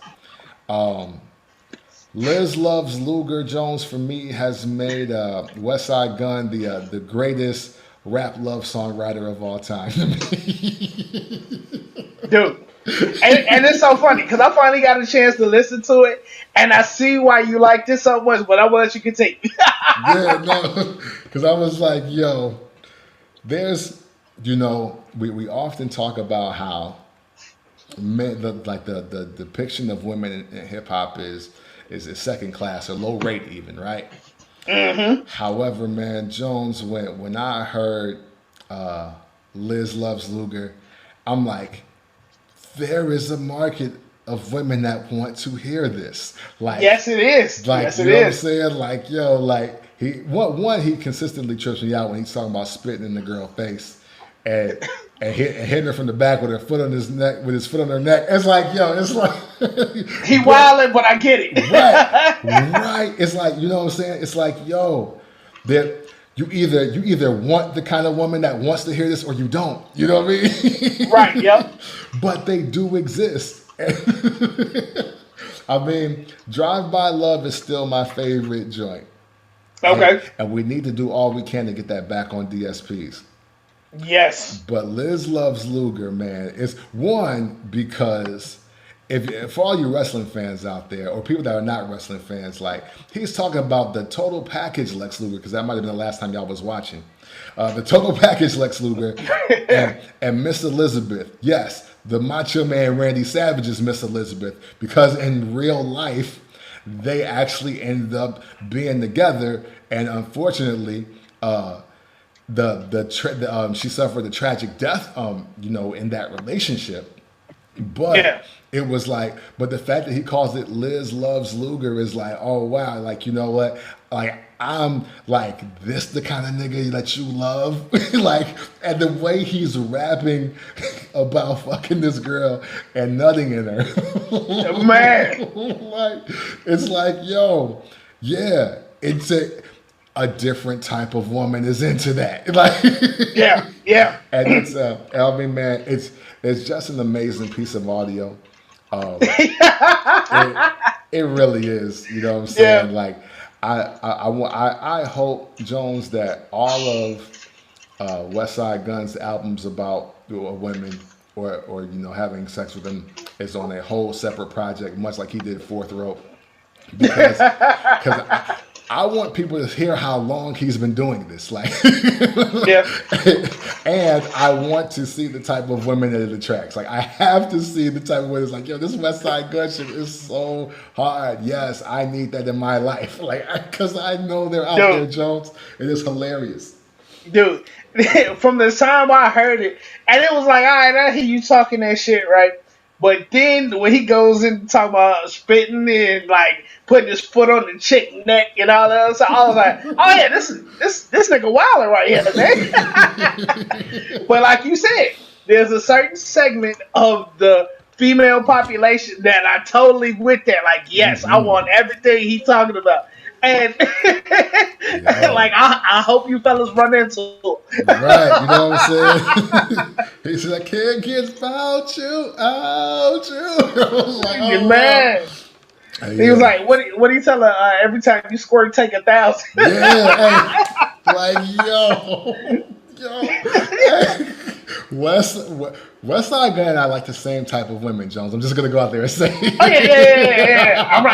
Speaker 1: Liz Loves Luger Jones, for me, has made Westside Gunn the greatest rap love songwriter of all time.
Speaker 2: Dude. And it's so funny because I finally got a chance to listen to it, and I see why you like this so much, but I will let you continue.
Speaker 1: Yeah, no, because I was like, yo, there's, we often talk about how men, the depiction of women in hip hop is second class or low rate even, right?
Speaker 2: Mm-hmm.
Speaker 1: However, man, Jonez, when I heard Liz Loves Luger, I'm like, there is a market of women that want to hear this. Like,
Speaker 2: yes, it is.
Speaker 1: Like,
Speaker 2: yes,
Speaker 1: you
Speaker 2: it
Speaker 1: know
Speaker 2: is.
Speaker 1: what I'm saying? Like, yo, like he consistently trips me out when he's talking about spitting in the girl's face and hitting her from the back with her foot on his neck, with his foot on her neck. It's like, yo, it's like
Speaker 2: he wilding, but I get it.
Speaker 1: right. It's like, you know what I'm saying? It's like, yo, that you either want the kind of woman that wants to hear this or you don't. You know what I mean?
Speaker 2: Right. Yep.
Speaker 1: But they do exist. I mean, Drive By Love is still my favorite joint.
Speaker 2: Okay.
Speaker 1: And we need to do all we can to get that back on DSPs.
Speaker 2: Yes.
Speaker 1: But Liz Loves Luger, man, is one because if for all you wrestling fans out there or people that are not wrestling fans, like he's talking about the total package Lex Luger, because that might have been the last time y'all was watching. The total package Lex Luger and Miss Elizabeth. Yes, the Macho Man Randy Savage is Miss Elizabeth because in real life they actually ended up being together, and unfortunately, she suffered a tragic death, in that relationship. But it was like, but the fact that he calls it Liz Loves Luger is like, oh wow, like, you know what, like I'm like this the kind of nigga that you love, like, and the way he's rapping about fucking this girl and nutting in her,
Speaker 2: man,
Speaker 1: like it's like, yo, yeah, it's a different type of woman is into that, like,
Speaker 2: yeah,
Speaker 1: and it's I mean, man, it's just an amazing piece of audio. It really is, you know what I'm saying? Yeah. Like I hope, Jonez, that all of Westside Gunn's albums about women or having sex with them is on a whole separate project, much like he did Fourth Rope, because I want people to hear how long he's been doing this, like, and I want to see the type of women that it attracts. Like, I have to see the type of women that's like, yo, this Westside Gunn shit is so hard. Yes, I need that in my life, like, because I know they're out there, Jonez. It is hilarious,
Speaker 2: dude. From the time I heard it, and it was like, all right, I hear you talking that shit, right? But then when he goes in to talk about spitting and like putting his foot on the chick neck and all that other stuff, I was like, oh yeah, this nigga wilding right here, man. But like you said, there's a certain segment of the female population that I totally with that. Like, yes, I want everything he's talking about. And like I hope you fellas run into it.
Speaker 1: Right, you know what I'm saying? He said, I can't get about you, out you. I was like, oh,
Speaker 2: man. Wow. He was like, what do you tell her? Every time you squirt, take 1,000.
Speaker 1: Yeah, hey, like, yo. Hey. Westside Gunn and I like the same type of women, Jonez. I'm just gonna go out there and say.
Speaker 2: Oh yeah. I'm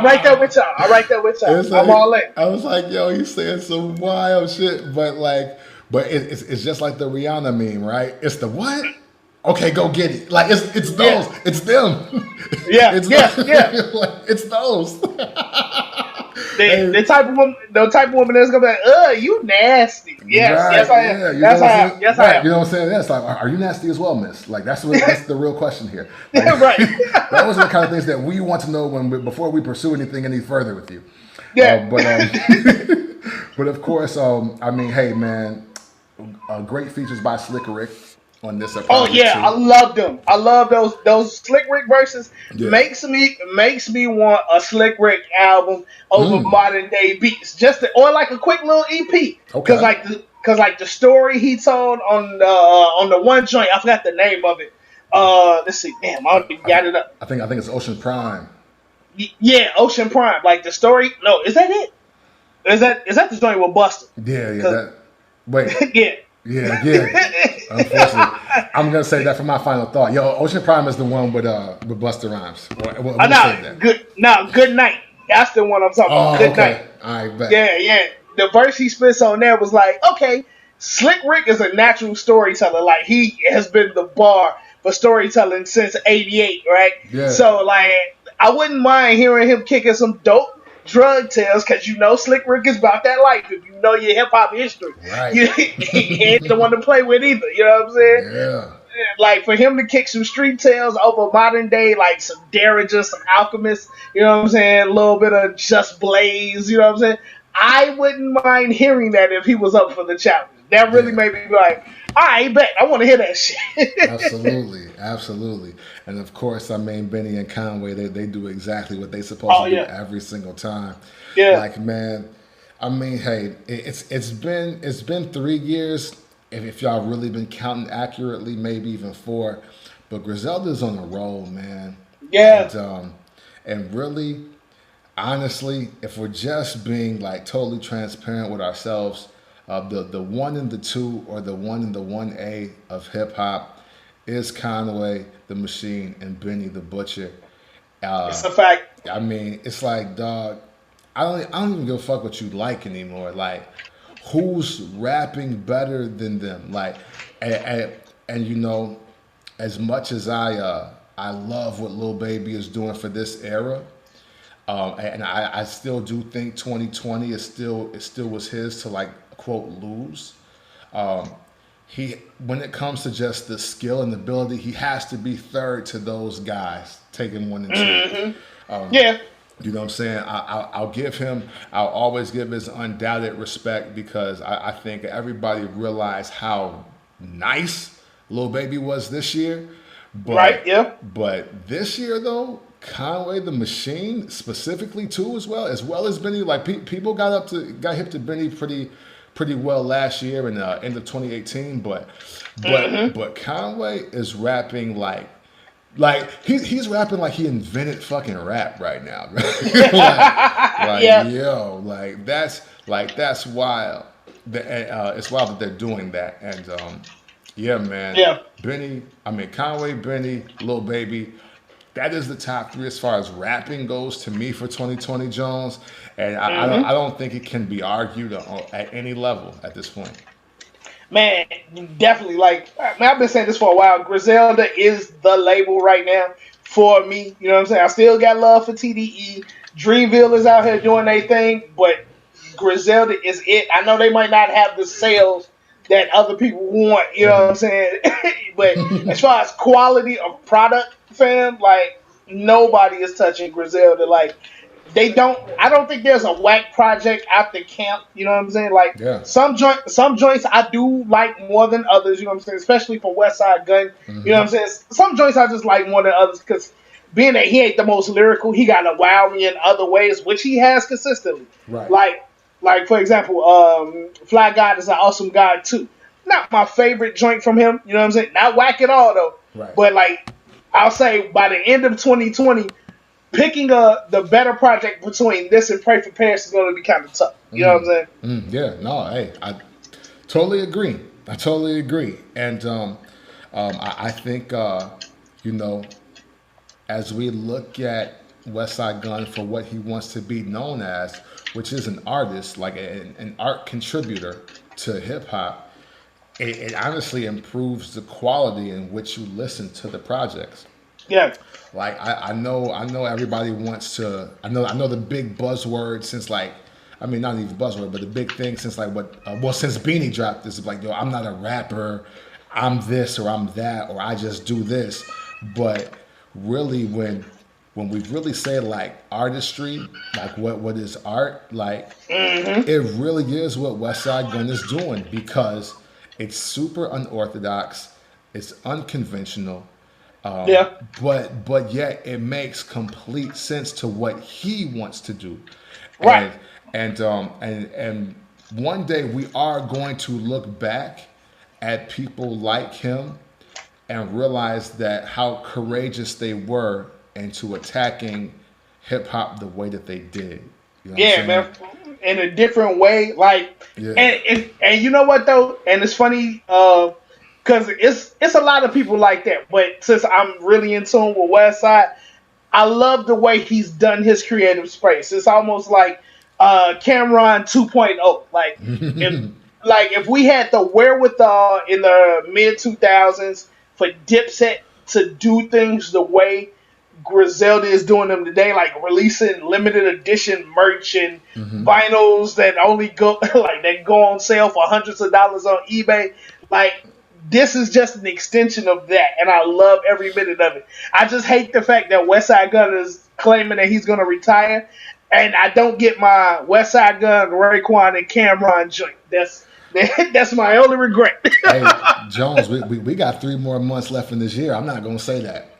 Speaker 2: right there with y'all. Like, I'm all in.
Speaker 1: I was like, yo, he's saying some wild shit, but it's just like the Rihanna meme, right? It's the what? Okay, go get it. Like it's those. Yeah. It's them.
Speaker 2: Yeah.
Speaker 1: Like, it's those.
Speaker 2: The type of woman that's gonna be like, you nasty. Yes, I am.
Speaker 1: Yeah,
Speaker 2: yes, I am. Yes, I am.
Speaker 1: You know what I'm saying? That's like, are you nasty as well, miss? Like that's the real question here. Like,
Speaker 2: right.
Speaker 1: Those are the kind of things that we want to know before we pursue anything any further with you.
Speaker 2: Yeah.
Speaker 1: But of course, I mean, hey man, great features by Slick Rick on this.
Speaker 2: Oh yeah, too. I love them. I love those Slick Rick verses. Yeah. Makes me want a Slick Rick album over modern day beats, or like a quick little EP. Okay. Because like the story he told on the one joint, I forgot the name of it. Let's see. Damn, I got it up.
Speaker 1: I think it's Ocean Prime.
Speaker 2: Yeah, Ocean Prime. Like the story. No, is that it? Is that the joint with Busta?
Speaker 1: Yeah. Wait.
Speaker 2: Yeah.
Speaker 1: Unfortunately, I'm gonna say that for my final thought. Yo, Ocean Prime is the one with Busta Rhymes.
Speaker 2: Good Night. That's the one I'm talking about. Good Night.
Speaker 1: All right, bet.
Speaker 2: Yeah. The verse he spits on there was like, okay, Slick Rick is a natural storyteller. Like he has been the bar for storytelling since '88, right?
Speaker 1: Yeah.
Speaker 2: So like, I wouldn't mind hearing him kicking some dope drug tales, because you know Slick Rick is about that life. If you know your hip hop history,
Speaker 1: Right.
Speaker 2: He ain't the one to play with either. You know what I'm saying?
Speaker 1: Yeah.
Speaker 2: Like, for him to kick some street tales over modern day, like some Derringer, some Alchemist, you know what I'm saying? A little bit of Just Blaze, you know what I'm saying? I wouldn't mind hearing that if he was up for the challenge. That really made me be like, all right, bet. I want to hear that shit.
Speaker 1: Absolutely. Absolutely. And of course, I mean, Benny and Conway, they do exactly what they supposed to do every single time.
Speaker 2: Yeah.
Speaker 1: Like, man, I mean, hey, it's been 3 years. If y'all really been counting accurately, maybe even 4. But Griselda's on a roll, man.
Speaker 2: Yeah.
Speaker 1: And really, honestly, if we're just being like totally transparent with ourselves, the 1 and the 2, or the 1 and the 1A of hip hop is Conway the Machine and Benny the Butcher.
Speaker 2: It's a fact.
Speaker 1: I mean, it's like, dog, I don't even give a fuck what you like anymore. Like, who's rapping better than them? Like, and you know, as much as I love what Lil Baby is doing for this era, and I still do think 2020 is still was his to, like, quote, lose. He, when it comes to just the skill and ability, he has to be third to those guys taking 1 and 2.
Speaker 2: Mm-hmm. Yeah.
Speaker 1: You know what I'm saying? I'll always give his undoubted respect, because I think everybody realized how nice Lil Baby was this year. But,
Speaker 2: right, yeah.
Speaker 1: But this year, though, Conway the Machine specifically too, as well as Benny. Like, people got hip to Benny pretty well last year in the end of 2018. But Conway is rapping like he's rapping like he invented fucking rap right now. Yo, like that's wild. It's wild that they're doing that. And yeah, man.
Speaker 2: Yeah.
Speaker 1: Conway, Benny, Lil Baby. That is the top 3 as far as rapping goes to me for 2020, Jones. And I don't think it can be argued at any level at this point.
Speaker 2: Man, definitely. Like, man, I've been saying this for a while. Griselda is the label right now for me. You know what I'm saying? I still got love for TDE. Dreamville is out here doing their thing, but Griselda is it. I know they might not have the sales that other people want, you know what I'm saying? But as far as quality of product, fam, like, nobody is touching Griselda. Like, I don't think there's a whack project after Camp, you know what I'm saying? Like, some joints I do like more than others, you know what I'm saying? Especially for Westside Gunn, you know what I'm saying? Some joints I just like more than others, because being that he ain't the most lyrical, he got to wow me in other ways, which he has consistently.
Speaker 1: Right.
Speaker 2: Like, for example, Fly God is an awesome God too. Not my favorite joint from him, you know what I'm saying? Not whack at all though.
Speaker 1: Right.
Speaker 2: But like, I'll say by the end of 2020, picking the better project between this and Pray for Paris is going to be kind of tough. You know what I'm saying?
Speaker 1: Yeah. No. Hey, I totally agree. And I think you know, as we look at Westside Gunn for what he wants to be known as, which is an artist, like an art contributor to hip hop, it honestly improves the quality in which you listen to the projects.
Speaker 2: Yeah.
Speaker 1: Like, I know everybody wants to. I know the big buzzword since, like, I mean, not even buzzword, but the big thing since, like, since Beanie dropped this, like, yo, I'm not a rapper, I'm this or I'm that, or I just do this. But really, when we really say, like, artistry, like what is art, like, it really is what Westside Gunn is doing, because it's super unorthodox, it's unconventional. But yet it makes complete sense to what he wants to do.
Speaker 2: Right.
Speaker 1: And one day we are going to look back at people like him and realize that how courageous they were into attacking hip hop the way that they did. You know
Speaker 2: yeah, man. In a different way. Like, and you know what though? And it's funny, because it's a lot of people like that. But since I'm really in tune with Westside, I love the way he's done his creative space. It's almost like Cameron 2.0. Like, if we had the wherewithal in the mid 2000s for Dipset to do things the way Griselda is doing them today, like releasing limited edition merch and vinyls that only go like they go on sale for hundreds of dollars on eBay. Like this is just an extension of that, and I love every minute of it. I just hate the fact that Westside Gunn is claiming that he's going to retire, and I don't get my Westside Gunn, Raekwon, and Cameron joint. That's my only regret.
Speaker 1: Hey, Jones, we got 3 more months left in this year. I'm not going to say that.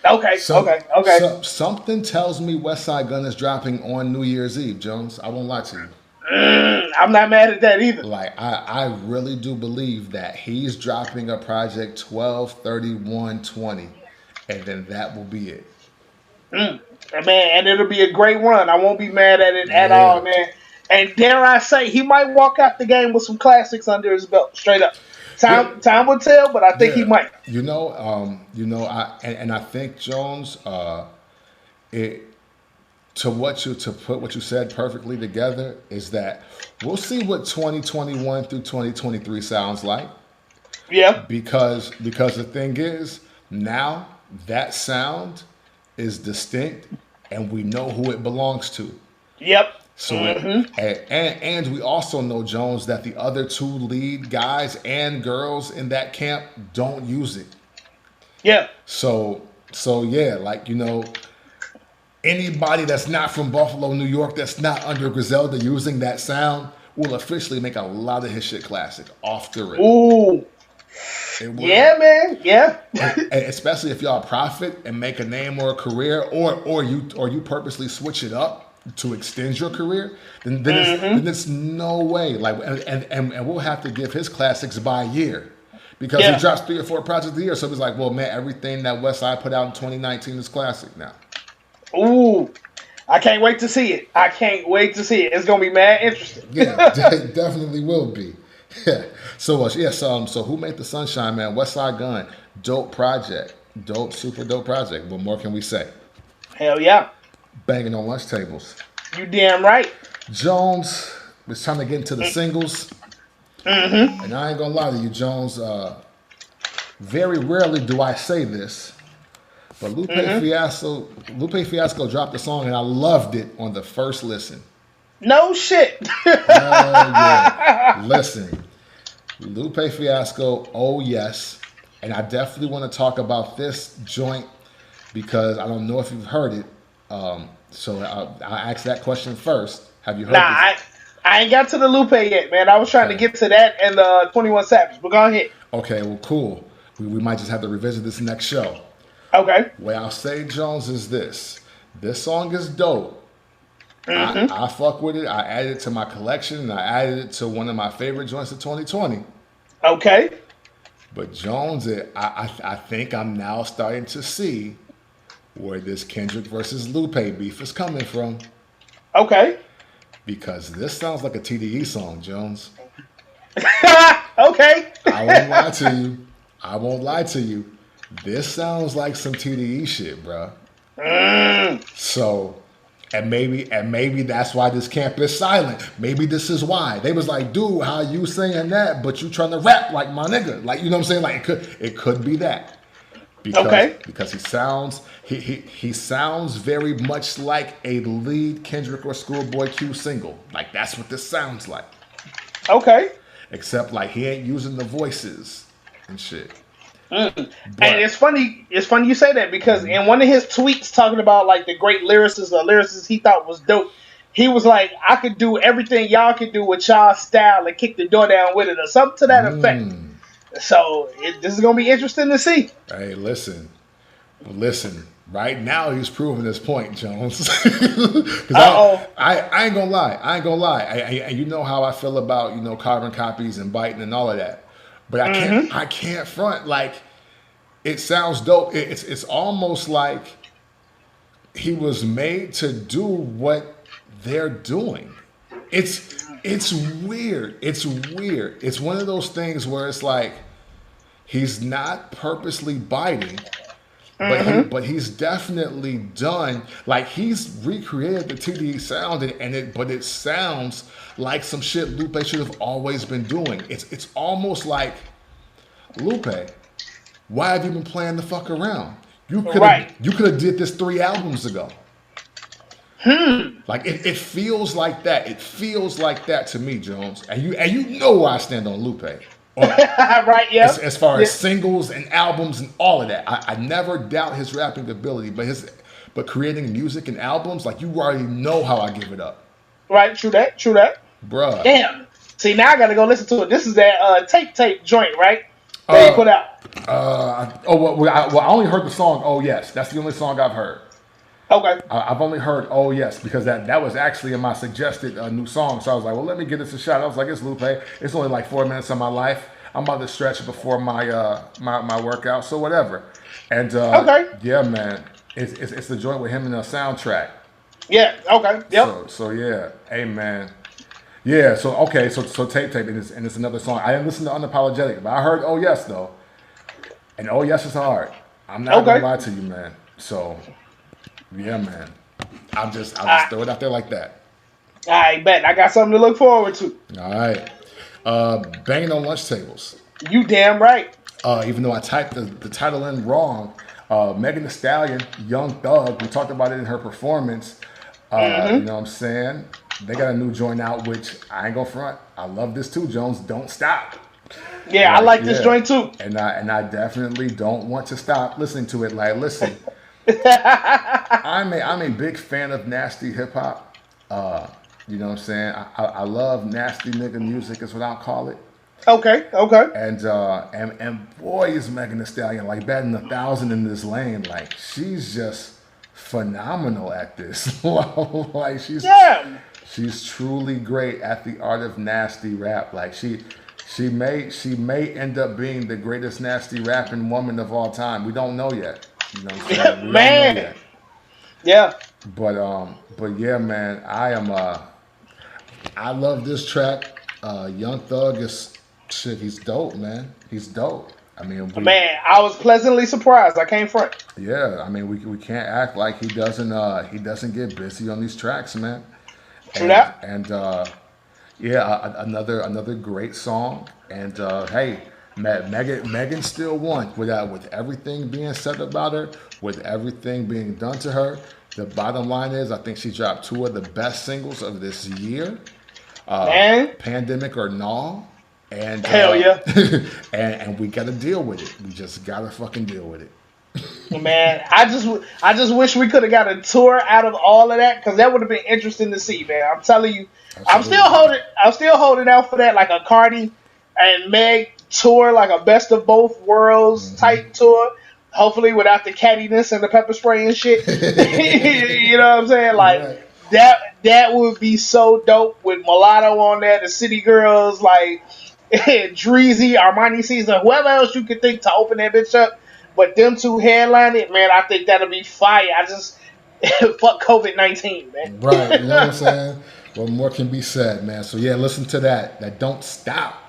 Speaker 2: Okay.
Speaker 1: Something tells me Westside Gunn is dropping on New Year's Eve, Jones. I won't lie to you.
Speaker 2: I'm not mad at that either.
Speaker 1: Like, I really do believe that he's dropping a project 12/31/20, and then that will be it.
Speaker 2: Man, and it'll be a great run. I won't be mad at it at all, man. And dare I say, he might walk out the game with some classics under his belt, straight up. Time will tell, but I think he might.
Speaker 1: I think Jones, to put what you said perfectly together is that we'll see what 2021 through 2023 sounds like.
Speaker 2: Yeah.
Speaker 1: Because the thing is, now that sound is distinct and we know who it belongs to.
Speaker 2: Yep.
Speaker 1: So and we also know, Jones, that the other 2 lead guys and girls in that camp don't use it.
Speaker 2: Yeah.
Speaker 1: So yeah, like, anybody that's not from Buffalo, New York, that's not under Griselda using that sound will officially make a lot of his shit classic off the rip.
Speaker 2: Ooh. Yeah, man. Yeah.
Speaker 1: Especially if y'all profit and make a name or a career, or you purposely switch it up to extend your career, then it's no way. Like, and we'll have to give his classics by year. Because he drops 3 or 4 projects a year. So it's like, well, man, everything that Westside put out in 2019 is classic now.
Speaker 2: Ooh, I can't wait to see it. It's going to be mad interesting.
Speaker 1: Yeah, it definitely will be. Yeah. So who made the Sunshine, man? Westside Gunn. Dope project. Super dope project. What more can we say?
Speaker 2: Hell yeah.
Speaker 1: Banging on lunch tables.
Speaker 2: You damn right.
Speaker 1: Jones, it's time to get into the singles. And I ain't gonna lie to you, Jones. Very rarely do I say this, but Lupe Fiasco dropped a song and I loved it on the first listen.
Speaker 2: No shit.
Speaker 1: Yeah. Listen, Lupe Fiasco, Oh Yes, and I definitely want to talk about this joint because I don't know if you've heard it. So I'll ask that question first. Have you heard this?
Speaker 2: I ain't got to the Lupe yet, man. I was trying to get to that and the 21 Savage, but go ahead.
Speaker 1: Okay, well, cool. We might just have to revisit this next show.
Speaker 2: Okay.
Speaker 1: What I'll say, Jones, is this. This song is dope. I fuck with it. I added it to my collection, and I added it to one of my favorite joints of 2020.
Speaker 2: Okay.
Speaker 1: But Jones, I think I'm now starting to see where this Kendrick versus Lupe beef is coming from.
Speaker 2: Okay.
Speaker 1: Because this sounds like a TDE song, Jones.
Speaker 2: Okay.
Speaker 1: I won't lie to you. This sounds like some TDE shit, bro. So, and maybe that's why this camp is silent. Maybe this is why. They was like, dude, how you saying that, but you trying to rap like my nigga. Like, you know what I'm saying? Like, it could be that. Because he sounds very much like a lead Kendrick or Schoolboy Q single. Like, that's what this sounds like.
Speaker 2: Okay.
Speaker 1: Except like he ain't using the voices and shit.
Speaker 2: And it's funny you say that because in one of his tweets talking about like the great lyricists he thought was dope, he was like, I could do everything y'all could do with y'all style and kick the door down with it or something to that effect. So this is gonna be interesting to see.
Speaker 1: Hey, listen. Right now, he's proving his point, Jones. I ain't gonna lie. And you know how I feel about carbon copies and biting and all of that. But I can't front. Like, it sounds dope. It's almost like he was made to do what they're doing. It's weird. It's one of those things where it's like he's not purposely biting, but he's definitely done. Like, he's recreated the TDE sound, but it sounds like some shit Lupe should have always been doing. It's almost like Lupe. Why have you been playing the fuck around? You
Speaker 2: Right.
Speaker 1: could have did this 3 albums ago. Like it feels like that. It feels like that to me, Jones. And you know where I stand on Lupe.
Speaker 2: Right, yeah.
Speaker 1: As far as singles and albums and all of that, I never doubt his rapping ability, but creating music and albums, like, you already know how I give it up.
Speaker 2: Right, true that.
Speaker 1: Bruh.
Speaker 2: Damn. See, now I gotta go listen to it. This is that tape joint, right? That he put out.
Speaker 1: I only heard the song "Oh Yes." That's the only song I've heard.
Speaker 2: Okay.
Speaker 1: I've only heard "Oh Yes" because that was actually in my suggested new song. So I was like, well, let me give this a shot. I was like, it's Lupe. It's only like 4 minutes of my life. I'm about to stretch before my my workout, so whatever. And
Speaker 2: okay.
Speaker 1: Yeah, man, it's the joint with him in the soundtrack.
Speaker 2: Yeah. Okay. Yep.
Speaker 1: So yeah, hey man. Yeah, so okay, so tape, and it's another song. I didn't listen to Unapologetic, but I heard "Oh Yes" though, and "Oh Yes" is hard. I'm not gonna lie to you, man. So, yeah, man, I'll just throw it out there like that.
Speaker 2: I bet I got something to look forward to.
Speaker 1: All right, Bangin' on Lunch Tables.
Speaker 2: You damn right.
Speaker 1: Even though I typed the title in wrong, Megan Thee Stallion, Young Thug. We talked about it in her performance. You know what I'm saying? They got a new joint out, which I ain't gonna front. I love this too, Jones. Don't stop.
Speaker 2: Yeah, I like this joint too.
Speaker 1: And I definitely don't want to stop listening to it. Like, listen, I'm a big fan of nasty hip hop. You know what I'm saying? I love nasty nigga music is what I'll call it.
Speaker 2: Okay.
Speaker 1: And boy, is Megan Thee Stallion like batting 1,000 in this lane. Like, she's just phenomenal at this. Like, she's truly great at the art of nasty rap. Like, she may end up being the greatest nasty rapping woman of all time. We don't know yet. You know what I'm saying? We
Speaker 2: man.
Speaker 1: don't know yet.
Speaker 2: Yeah.
Speaker 1: But yeah, man, I love this track. Young Thug he's dope, man. He's dope. I mean,
Speaker 2: I was pleasantly surprised. I came front.
Speaker 1: Yeah, I mean, we can't act like he doesn't get busy on these tracks, man.
Speaker 2: True that.
Speaker 1: And yeah, another great song. And hey, Megan still won with everything being said about her, with everything being done to her. The bottom line is, I think she dropped 2 of the best singles of this year. Pandemic or No. And
Speaker 2: hell yeah.
Speaker 1: and we gotta deal with it. We just gotta fucking deal with it.
Speaker 2: Man, I just wish we could have got a tour out of all of that, because that would have been interesting to see, man. I'm telling you, absolutely. I'm still holding out for that, like a Cardi and Meg tour, like a best of both worlds type tour. Hopefully without the cattiness and the pepper spray and shit. You know what I'm saying? Like that would be so dope with Mulatto on there, the City Girls, like Dreezy, Armani Caesar, whoever else you could think to open that bitch up. But them 2 headline it, man, I think that'll be fire. I just fuck COVID-19, man.
Speaker 1: Right, you know what I'm saying? What more can be said, man? So yeah, listen to that. That Don't Stop.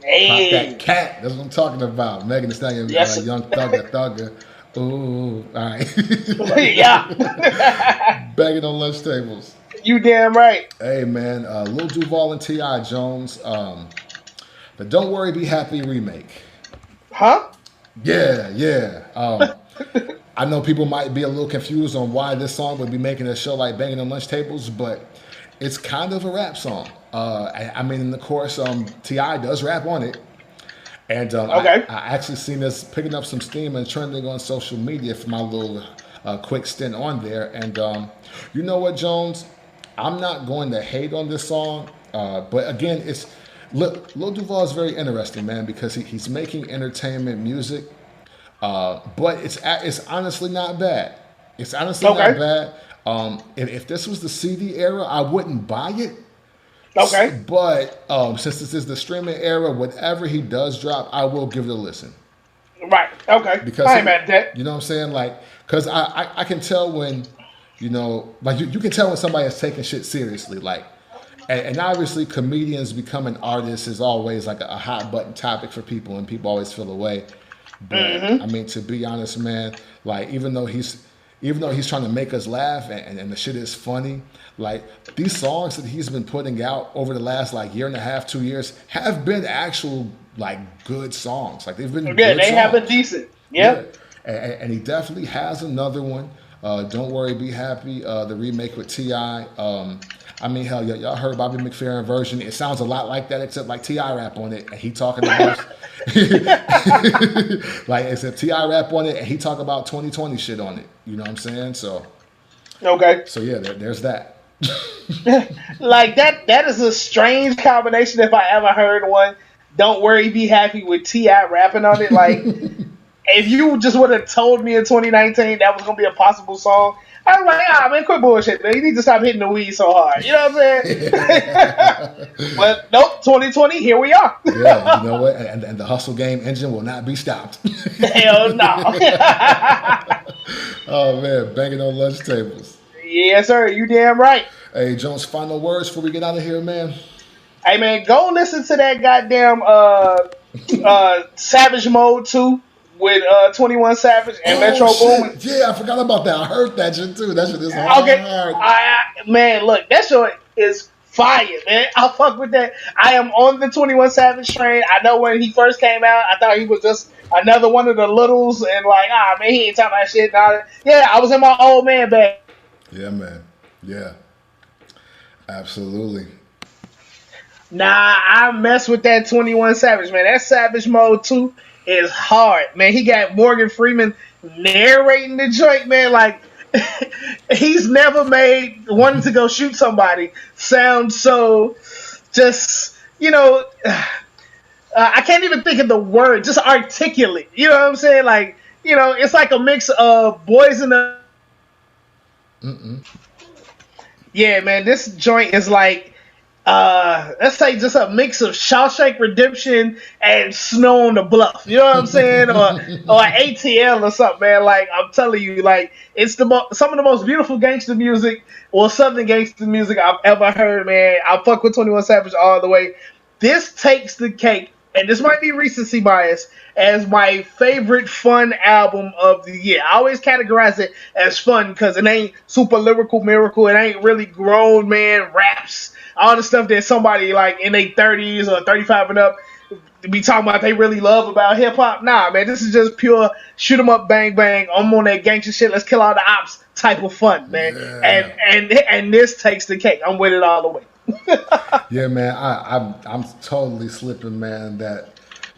Speaker 2: Hey.
Speaker 1: Pop that cat. That's what I'm talking about. Megan Thee Stallion, Young Thugger. Ooh, all right.
Speaker 2: Yeah.
Speaker 1: Banging on lunch tables.
Speaker 2: You damn right.
Speaker 1: Hey, man, Lil Duval and T.I. Jones. The Don't Worry, Be Happy remake.
Speaker 2: Huh?
Speaker 1: Yeah. I know people might be a little confused on why this song would be making a show like Banging on Lunch Tables, but it's kind of a rap song. I mean, in the chorus, T.I. does rap on it. And I actually seen this picking up some steam and trending on social media for my little quick stint on there. And you know what, Jones? I'm not going to hate on this song, but again, Lil Duval is very interesting, man, because he's making entertainment music, but it's honestly not bad. It's honestly not bad. If this was the CD era, I wouldn't buy it.
Speaker 2: Okay.
Speaker 1: But since this is the streaming era, whatever he does drop, I will give it a listen.
Speaker 2: Right. Okay.
Speaker 1: Because
Speaker 2: I ain't mad at that.
Speaker 1: You know what I'm saying? Like, because I can tell when, you know, like you can tell when somebody is taking shit seriously. Like, and obviously comedians becoming artists is always like a hot button topic for people, and people always feel away. But I mean, to be honest, man, like even though he's trying to make us laugh and the shit is funny, like these songs that he's been putting out over the last like year and a half, 2 years have been actual like good songs. Like they've been
Speaker 2: Yeah,
Speaker 1: good
Speaker 2: they
Speaker 1: songs.
Speaker 2: have been decent. Yep.
Speaker 1: Yeah. And he definitely has another one. Don't Worry, Be Happy, the remake with T.I. I mean, hell, y'all heard Bobby McFerrin version. It sounds a lot like that, except like T.I. rap on it. And he talking about, like, except T.I. rap on it, and he talk about 2020 shit on it. You know what I'm saying? So,
Speaker 2: okay.
Speaker 1: So yeah, there's that.
Speaker 2: Like that is a strange combination if I ever heard one. Don't Worry, Be Happy with T.I. rapping on it. Like, if you just would have told me in 2019 that was going to be a possible song, I was like, man, quit bullshit, man. You need to stop hitting the weed so hard. You know what I'm saying? But nope, 2020, here we are.
Speaker 1: Yeah, you know what? And the hustle game engine will not be stopped.
Speaker 2: Hell no.
Speaker 1: Oh, man, banging on lunch tables.
Speaker 2: Yes, sir. You damn right.
Speaker 1: Hey, Jones, final words before we get out of here, man.
Speaker 2: Hey, man, go listen to that goddamn Savage Mode 2 with 21 Savage and Metro Boomin.
Speaker 1: Yeah, I forgot about that. I heard that shit too. That shit is hard.
Speaker 2: Okay, man, look, that shit is fire, man. I fuck with that. I am on the 21 Savage train. I know when he first came out, I thought he was just another one of the littles, and like, man, he ain't talking about shit. Yeah, I was in my old man bag.
Speaker 1: Yeah, man. Yeah, absolutely.
Speaker 2: Nah, I mess with that 21 Savage, man. That Savage Mode 2 is hard, man. He got Morgan Freeman narrating the joint, man. Like, he's never made wanting to go shoot somebody sound so just, I can't even think of the word, just articulate. You know what I'm saying? Like, it's like a mix of Boys in the... Yeah, man, this joint is like, let's say just a mix of Shawshank Redemption and Snow on the Bluff. You know what I'm saying? or ATL or something, man. Like, I'm telling you, like, it's some of the most beautiful gangster music or southern gangster music I've ever heard, man. I fuck with 21 Savage all the way. This takes the cake, and this might be recency bias, as my favorite fun album of the year. I always categorize it as fun because it ain't super lyrical miracle. It ain't really grown man raps. All the stuff that somebody like in their 30s or 35 and up be talking about they really love about hip hop. Nah, man, this is just pure shoot 'em up, bang bang. I'm on that gangster shit. Let's kill all the ops type of fun, man. Yeah. And this takes the cake. I'm with it all the way.
Speaker 1: Yeah, man, I'm totally slipping, man. That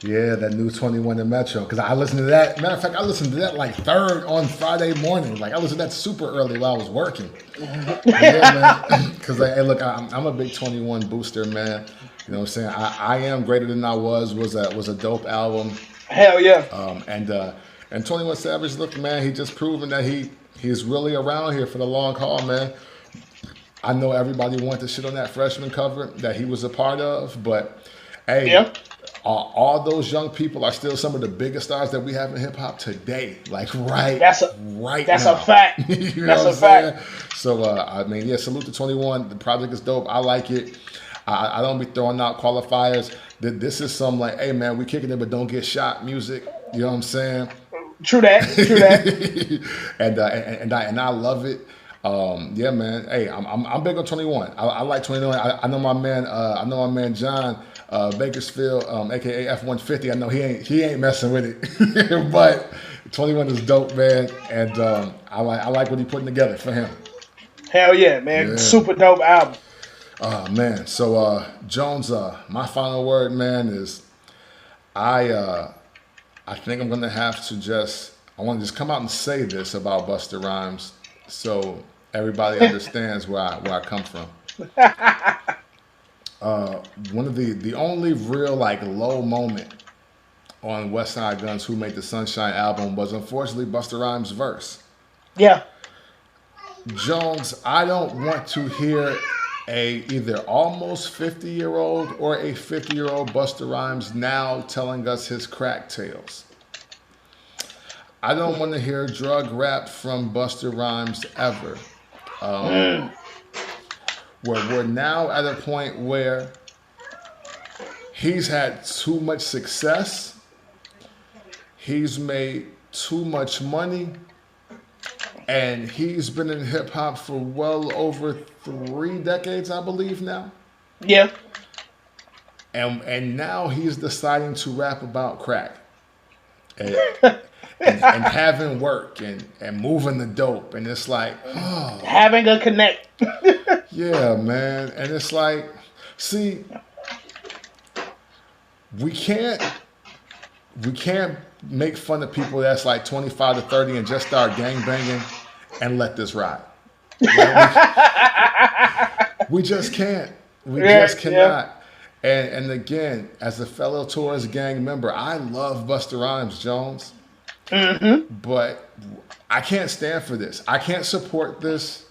Speaker 1: new 21 in Metro, because I listened to that. Matter of fact, I listened to that like third on Friday morning. Like, I listened to that super early while I was working. Yeah, man. Because hey, look, I'm a big 21 booster, man. You know what I'm saying? I Am Greater Than I Was a dope album.
Speaker 2: Hell yeah.
Speaker 1: And 21 Savage, look, man, he just proven that he's really around here for the long haul, man. I know everybody wanted to shit on that freshman cover that he was a part of, but hey. Yeah. All those young people are still some of the biggest stars that we have in hip hop today. Like
Speaker 2: that's a
Speaker 1: now.
Speaker 2: fact.
Speaker 1: You
Speaker 2: that's
Speaker 1: know
Speaker 2: a fact.
Speaker 1: So I mean, yeah, salute to 21. The project is dope. I like it. I don't be throwing out qualifiers. This is some like, hey man, we kicking it, but don't get shot music. You know what I'm saying?
Speaker 2: True that.
Speaker 1: and I love it. Yeah, man. Hey, I'm big on 21. I like 21. I know my man John. Bakersfield, aka F-150. I know he ain't messing with it, but 21 is dope, man, and I like what he putting together for him.
Speaker 2: Hell yeah, man! Yeah. Super dope album.
Speaker 1: Man. So Jones, my final word, man, is I think I'm gonna have to I want to just come out and say this about Busta Rhymes, so everybody understands where I come from. One of the only real like low moment on Westside Gunn's Who Made the Sunshine album was unfortunately Busta Rhymes' verse.
Speaker 2: Yeah.
Speaker 1: Jones, I don't want to hear either almost 50-year-old or a 50-year-old Busta Rhymes now telling us his crack tales. I don't want to hear drug rap from Busta Rhymes ever. Where we're now at a point where he's had too much success, he's made too much money, and he's been in hip hop for well over 3 decades, I believe now.
Speaker 2: Yeah.
Speaker 1: and now he's deciding to rap about crack. And having work and moving the dope, and it's like, oh,
Speaker 2: having a connect.
Speaker 1: yeah, man. And it's like, see, we can't make fun of people that's like 25 to 30 and just start gang banging and let this ride. We just can't. We just cannot. And again, as a fellow Taurus gang member, I love Busta Rhymes, Jones. Mm-hmm. But I can't stand for this. I can't support this.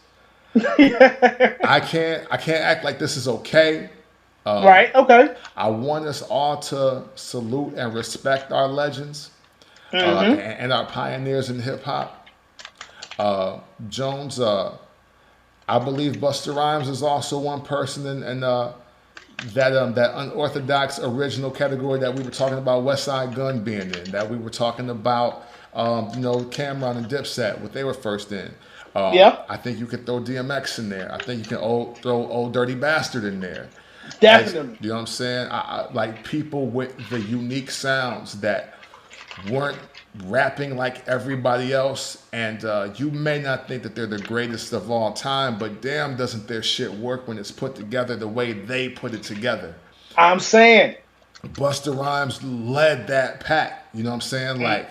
Speaker 1: I can't act like this is okay.
Speaker 2: Right, okay.
Speaker 1: I want us all to salute and respect our legends and our pioneers in hip hop. Jones, I believe Busta Rhymes is also one person in that unorthodox original category that we were talking about Westside Gunn being in, that we were talking about Cameron and Dipset, what they were first in. I think you could throw DMX in there. I think you can throw Old Dirty Bastard in there.
Speaker 2: Definitely.
Speaker 1: You know what I'm saying? I like people with the unique sounds that weren't rapping like everybody else, and you may not think that they're the greatest of all time, but damn, doesn't their shit work when it's put together the way they put it together.
Speaker 2: I'm saying
Speaker 1: Busta Rhymes led that pack, you know what I'm saying? Like,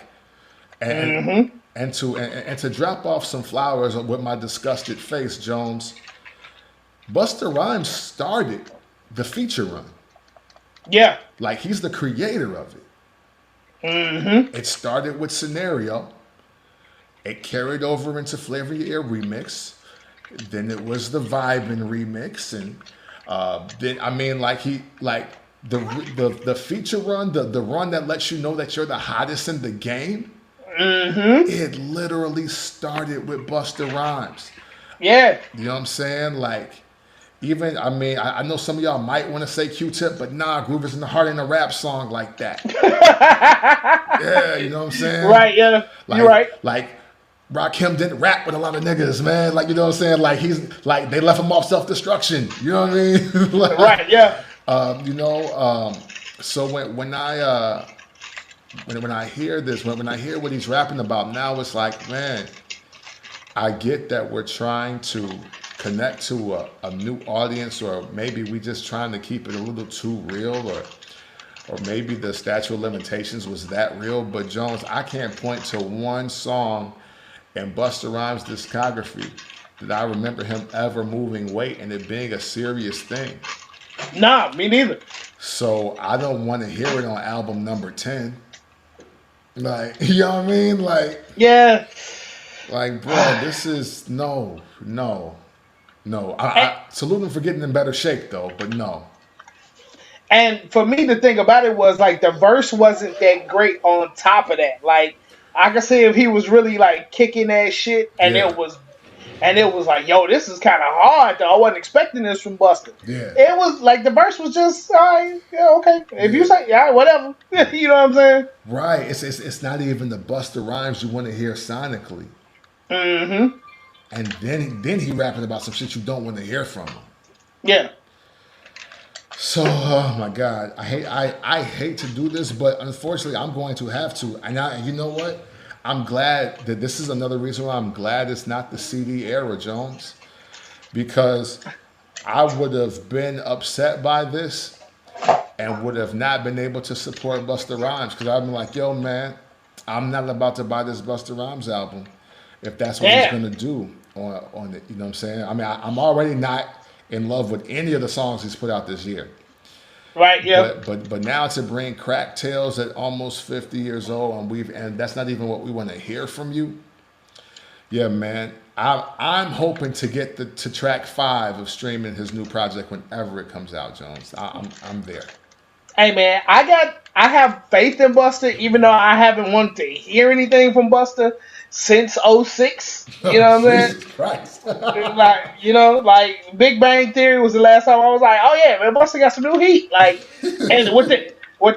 Speaker 1: and to drop off some flowers with my disgusted face, Jones, Busta Rhymes started the feature run.
Speaker 2: Yeah.
Speaker 1: Like, he's the creator of it.
Speaker 2: Mm-hmm.
Speaker 1: It started with Scenario. It carried over into Flavor Your Ear remix. Then it was the Vibin' remix, and then the feature run, the run that lets you know that you're the hottest in the game. Mm-hmm. It literally started with Busta Rhymes.
Speaker 2: Yeah,
Speaker 1: you know what I'm saying? Like, even I know some of y'all might want to say Q-Tip, but nah, Groove is in the heart in a rap song like that. Yeah, you know what I'm saying?
Speaker 2: Right, yeah.
Speaker 1: Like,
Speaker 2: you're right.
Speaker 1: Like, Rakim didn't rap with a lot of niggas, man. Like, you know what I'm saying? Like, he's like, they left him off Self-Destruction. You know what I mean? Like,
Speaker 2: right, yeah.
Speaker 1: So when I hear this, when I hear what he's rapping about now, it's like, man, I get that we're trying to connect to a new audience, or maybe we just trying to keep it a little too real, or maybe the statute of limitations was that real. But Jones, I can't point to one song in Busta Rhymes' discography that I remember him ever moving weight and it being a serious thing.
Speaker 2: Nah, me neither.
Speaker 1: So I don't want to hear it on album number 10. Like, you know what I mean? Like,
Speaker 2: yeah.
Speaker 1: Like, bro, this is no. I salute him for getting in better shape, though, but no.
Speaker 2: And for me, the thing about it was, like, the verse wasn't that great on top of that. Like, I could see if he was really, like, kicking that shit, and it was like, yo, this is kind of hard, though. I wasn't expecting this from Busta.
Speaker 1: Yeah.
Speaker 2: It was, like, the verse was just, all right, yeah, okay. If you say, yeah, whatever. You know what I'm saying?
Speaker 1: Right. It's not even the Busta Rhymes you want to hear sonically.
Speaker 2: Mm-hmm.
Speaker 1: And then he rapping about some shit you don't want to hear from him.
Speaker 2: Yeah.
Speaker 1: So, oh my God, I hate to do this, but unfortunately, I'm going to have to. And you know what? I'm glad that this is another reason why I'm glad it's not the CD era, Jones, because I would have been upset by this and would have not been able to support Busta Rhymes, because I've been like, yo, man, I'm not about to buy this Busta Rhymes album if that's what he's going to do on it. You know what I'm saying? I mean, I'm already not in love with any of the songs he's put out this year.
Speaker 2: Right, yeah.
Speaker 1: But now to bring Crack Tales at almost 50 years old, and that's not even what we want to hear from you. Yeah, man. I'm hoping to get to track 5 of streaming his new project whenever it comes out, Jones. I'm there.
Speaker 2: Hey, man, I have faith in Busta, even though I haven't wanted to hear anything from Busta since 06. You know what I'm saying?
Speaker 1: Jesus Christ.
Speaker 2: like Big Bang Theory was the last time I was like, oh yeah, man, Busta got some new heat. Like, and with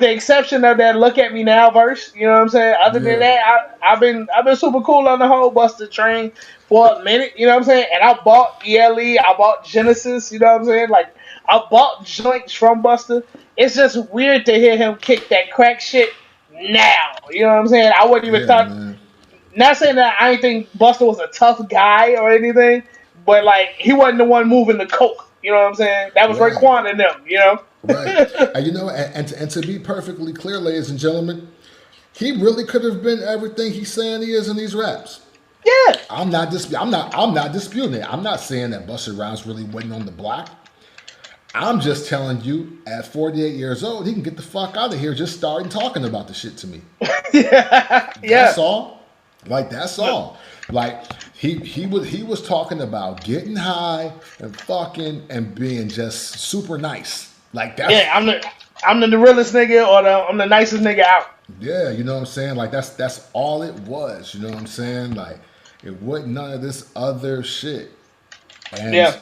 Speaker 2: the exception of that "Look at Me Now" verse, you know what I'm saying? Other than that, I've been super cool on the whole Busta train for a minute. You know what I'm saying? And I bought ELE, I bought Genesis. You know what I'm saying? Like, I bought joints from Busta. It's just weird to hear him kick that crack shit now. You know what I'm saying? I wouldn't even thought.
Speaker 1: man.
Speaker 2: Not saying that I didn't think Busta was a tough guy or anything, but like he wasn't the one moving the coke. You know what I'm saying? That was
Speaker 1: Right.
Speaker 2: Raekwon and them. You know.
Speaker 1: Right. And and to be perfectly clear, ladies and gentlemen, he really could have been everything he's saying he is in these raps.
Speaker 2: Yeah.
Speaker 1: I'm not disputing it. I'm not saying that Busta Rhymes really wasn't on the block. I'm just telling you, at 48 years old, he can get the fuck out of here just starting talking about the shit to me.
Speaker 2: Yeah.
Speaker 1: That's all. Like, that's all. Like, he was talking about getting high and fucking and being just super nice. Like, that's...
Speaker 2: Yeah, I'm the realest nigga, or I'm the nicest nigga out.
Speaker 1: Yeah, you know what I'm saying? Like, that's all it was. You know what I'm saying? Like, it wasn't none of this other shit. And,
Speaker 2: yeah.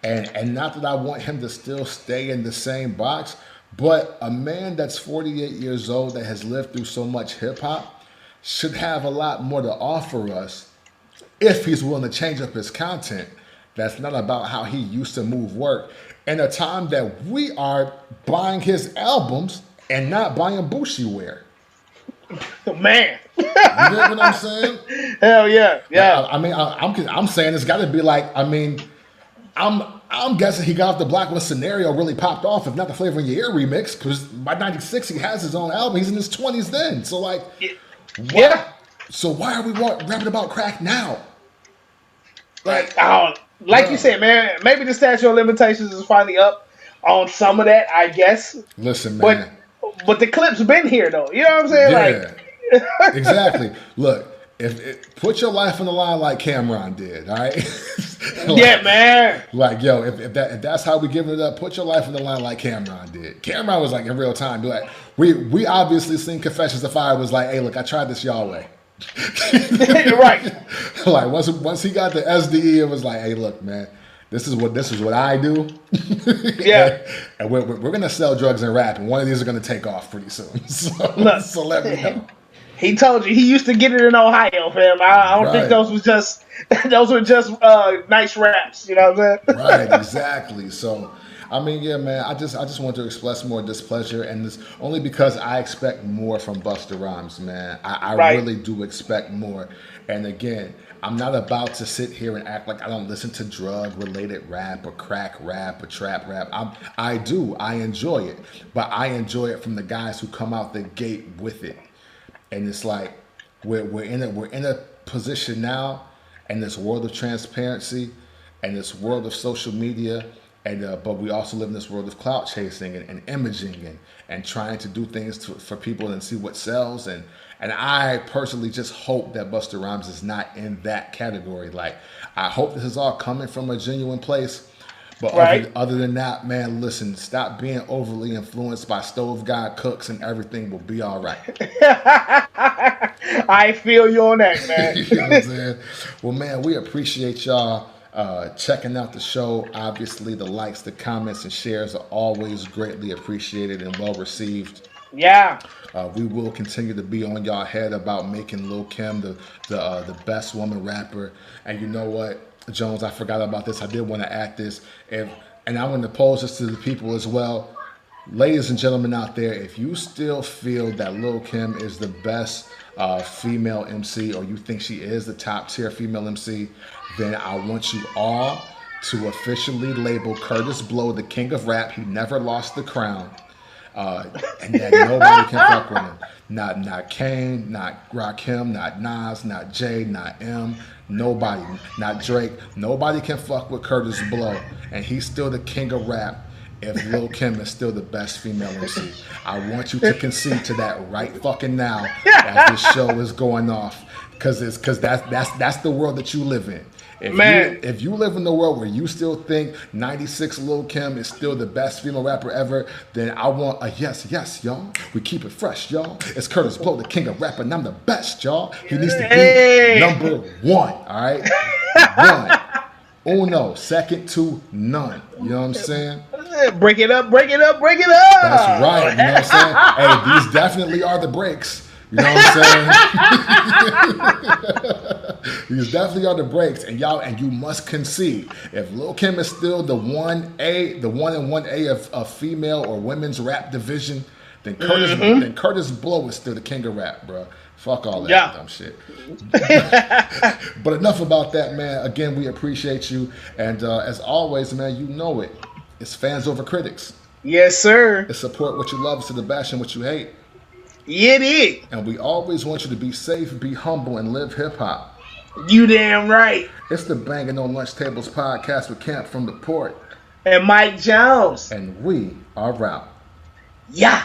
Speaker 1: And not that I want him to still stay in the same box, but a man that's 48 years old that has lived through so much hip hop should have a lot more to offer us if he's willing to change up his content. That's not about how he used to move work. In a time that we are buying his albums and not buying Bushi wear.
Speaker 2: Man.
Speaker 1: You get what I'm saying?
Speaker 2: Hell yeah. Yeah.
Speaker 1: I mean, I'm saying it's got to be like, I mean, I'm guessing he got off the block when a Scenario really popped off, if not the Flavor in Your Ear remix, because by 96 he has his own album. He's in his 20s then. So like,
Speaker 2: yeah.
Speaker 1: So why are we rapping about crack now?
Speaker 2: Like you said, man, maybe the statute of limitations is finally up on some of that, I guess.
Speaker 1: Listen, man.
Speaker 2: But the clip's been here though. You know what I'm saying?
Speaker 1: Yeah, like exactly. Look, if put your life on the line like Cameron did, all right? Like,
Speaker 2: yeah, man.
Speaker 1: Like, yo, if that's how we giving it up, put your life on the line like Cameron did. Cameron was like in real time, be like, we obviously seen Confessions of Fire was like, hey, look, I tried this y'all way.
Speaker 2: Right.
Speaker 1: Like once he got the SDE, it was like, hey, look, man, this is what I do.
Speaker 2: Yeah.
Speaker 1: And we're gonna sell drugs and rap, and one of these are gonna take off pretty soon. So let me know.
Speaker 2: He told you he used to get it in Ohio, fam. I don't think those were just nice raps. You know what I'm saying?
Speaker 1: Right, exactly. So, I mean, yeah, man. I just want to express more displeasure, and this only because I expect more from Busta Rhymes, man. I really do expect more. And again, I'm not about to sit here and act like I don't listen to drug-related rap or crack rap or trap rap. I do. I enjoy it, but I enjoy it from the guys who come out the gate with it. And it's like we're in a position now in this world of transparency and this world of social media, and but we also live in this world of clout chasing and imaging and trying to do things for people and see what sells. And I personally just hope that Busta Rhymes is not in that category. Like, I hope this is all coming from a genuine place. But other than that, man, listen, stop being overly influenced by Stove God cooks and everything will be all right.
Speaker 2: I feel you on that, man.
Speaker 1: You know what I'm saying? Well, man, we appreciate y'all checking out the show. Obviously, the likes, the comments, and shares are always greatly appreciated and well received.
Speaker 2: Yeah.
Speaker 1: We will continue to be on y'all head about making Lil Kim the best woman rapper. And you know what? Jones, I forgot about this. I did want to add this. And I want to pose this to the people as well. Ladies and gentlemen out there, if you still feel that Lil Kim is the best female MC, or you think she is the top tier female MC, then I want you all to officially label Kurtis Blow the king of rap. He never lost the crown. And that nobody can fuck with him. Not Kane, not Rakim, not Nas, not Jay, not M. Nobody, not Drake. Nobody can fuck with Kurtis Blow, and he's still the king of rap. If Lil Kim is still the best female MC, I want you to concede to that right fucking now as this show is going off, because that's the world that you live in. If you live in the world where you still think 96 Lil Kim is still the best female rapper ever, then I want a yes, y'all. We keep it fresh, y'all. It's Kurtis Blow, the king of rap, and I'm the best, y'all. He needs to be number one, all right? One. Uno, second to none. You know what I'm saying?
Speaker 2: Break it up.
Speaker 1: That's right. You know what I'm saying? Hey, these definitely are the breaks. You know what I'm saying? He's definitely on the breaks, and you must concede. If Lil Kim is still the 1A, the 1 and 1A of female or women's rap division, then Kurtis Blow is still the king of rap, bro. Fuck all that dumb shit. But enough about that, man. Again, we appreciate you, and as always, man, you know it. It's fans over critics.
Speaker 2: Yes, sir.
Speaker 1: It's support what you love instead of bashing what you hate.
Speaker 2: Yeah, it is.
Speaker 1: And we always want you to be safe, be humble, and live hip-hop.
Speaker 2: You damn right.
Speaker 1: It's the Bangin' on Lunch Tables podcast with Camp from the Port.
Speaker 2: And Mike Jones.
Speaker 1: And we are out.
Speaker 2: Yeah.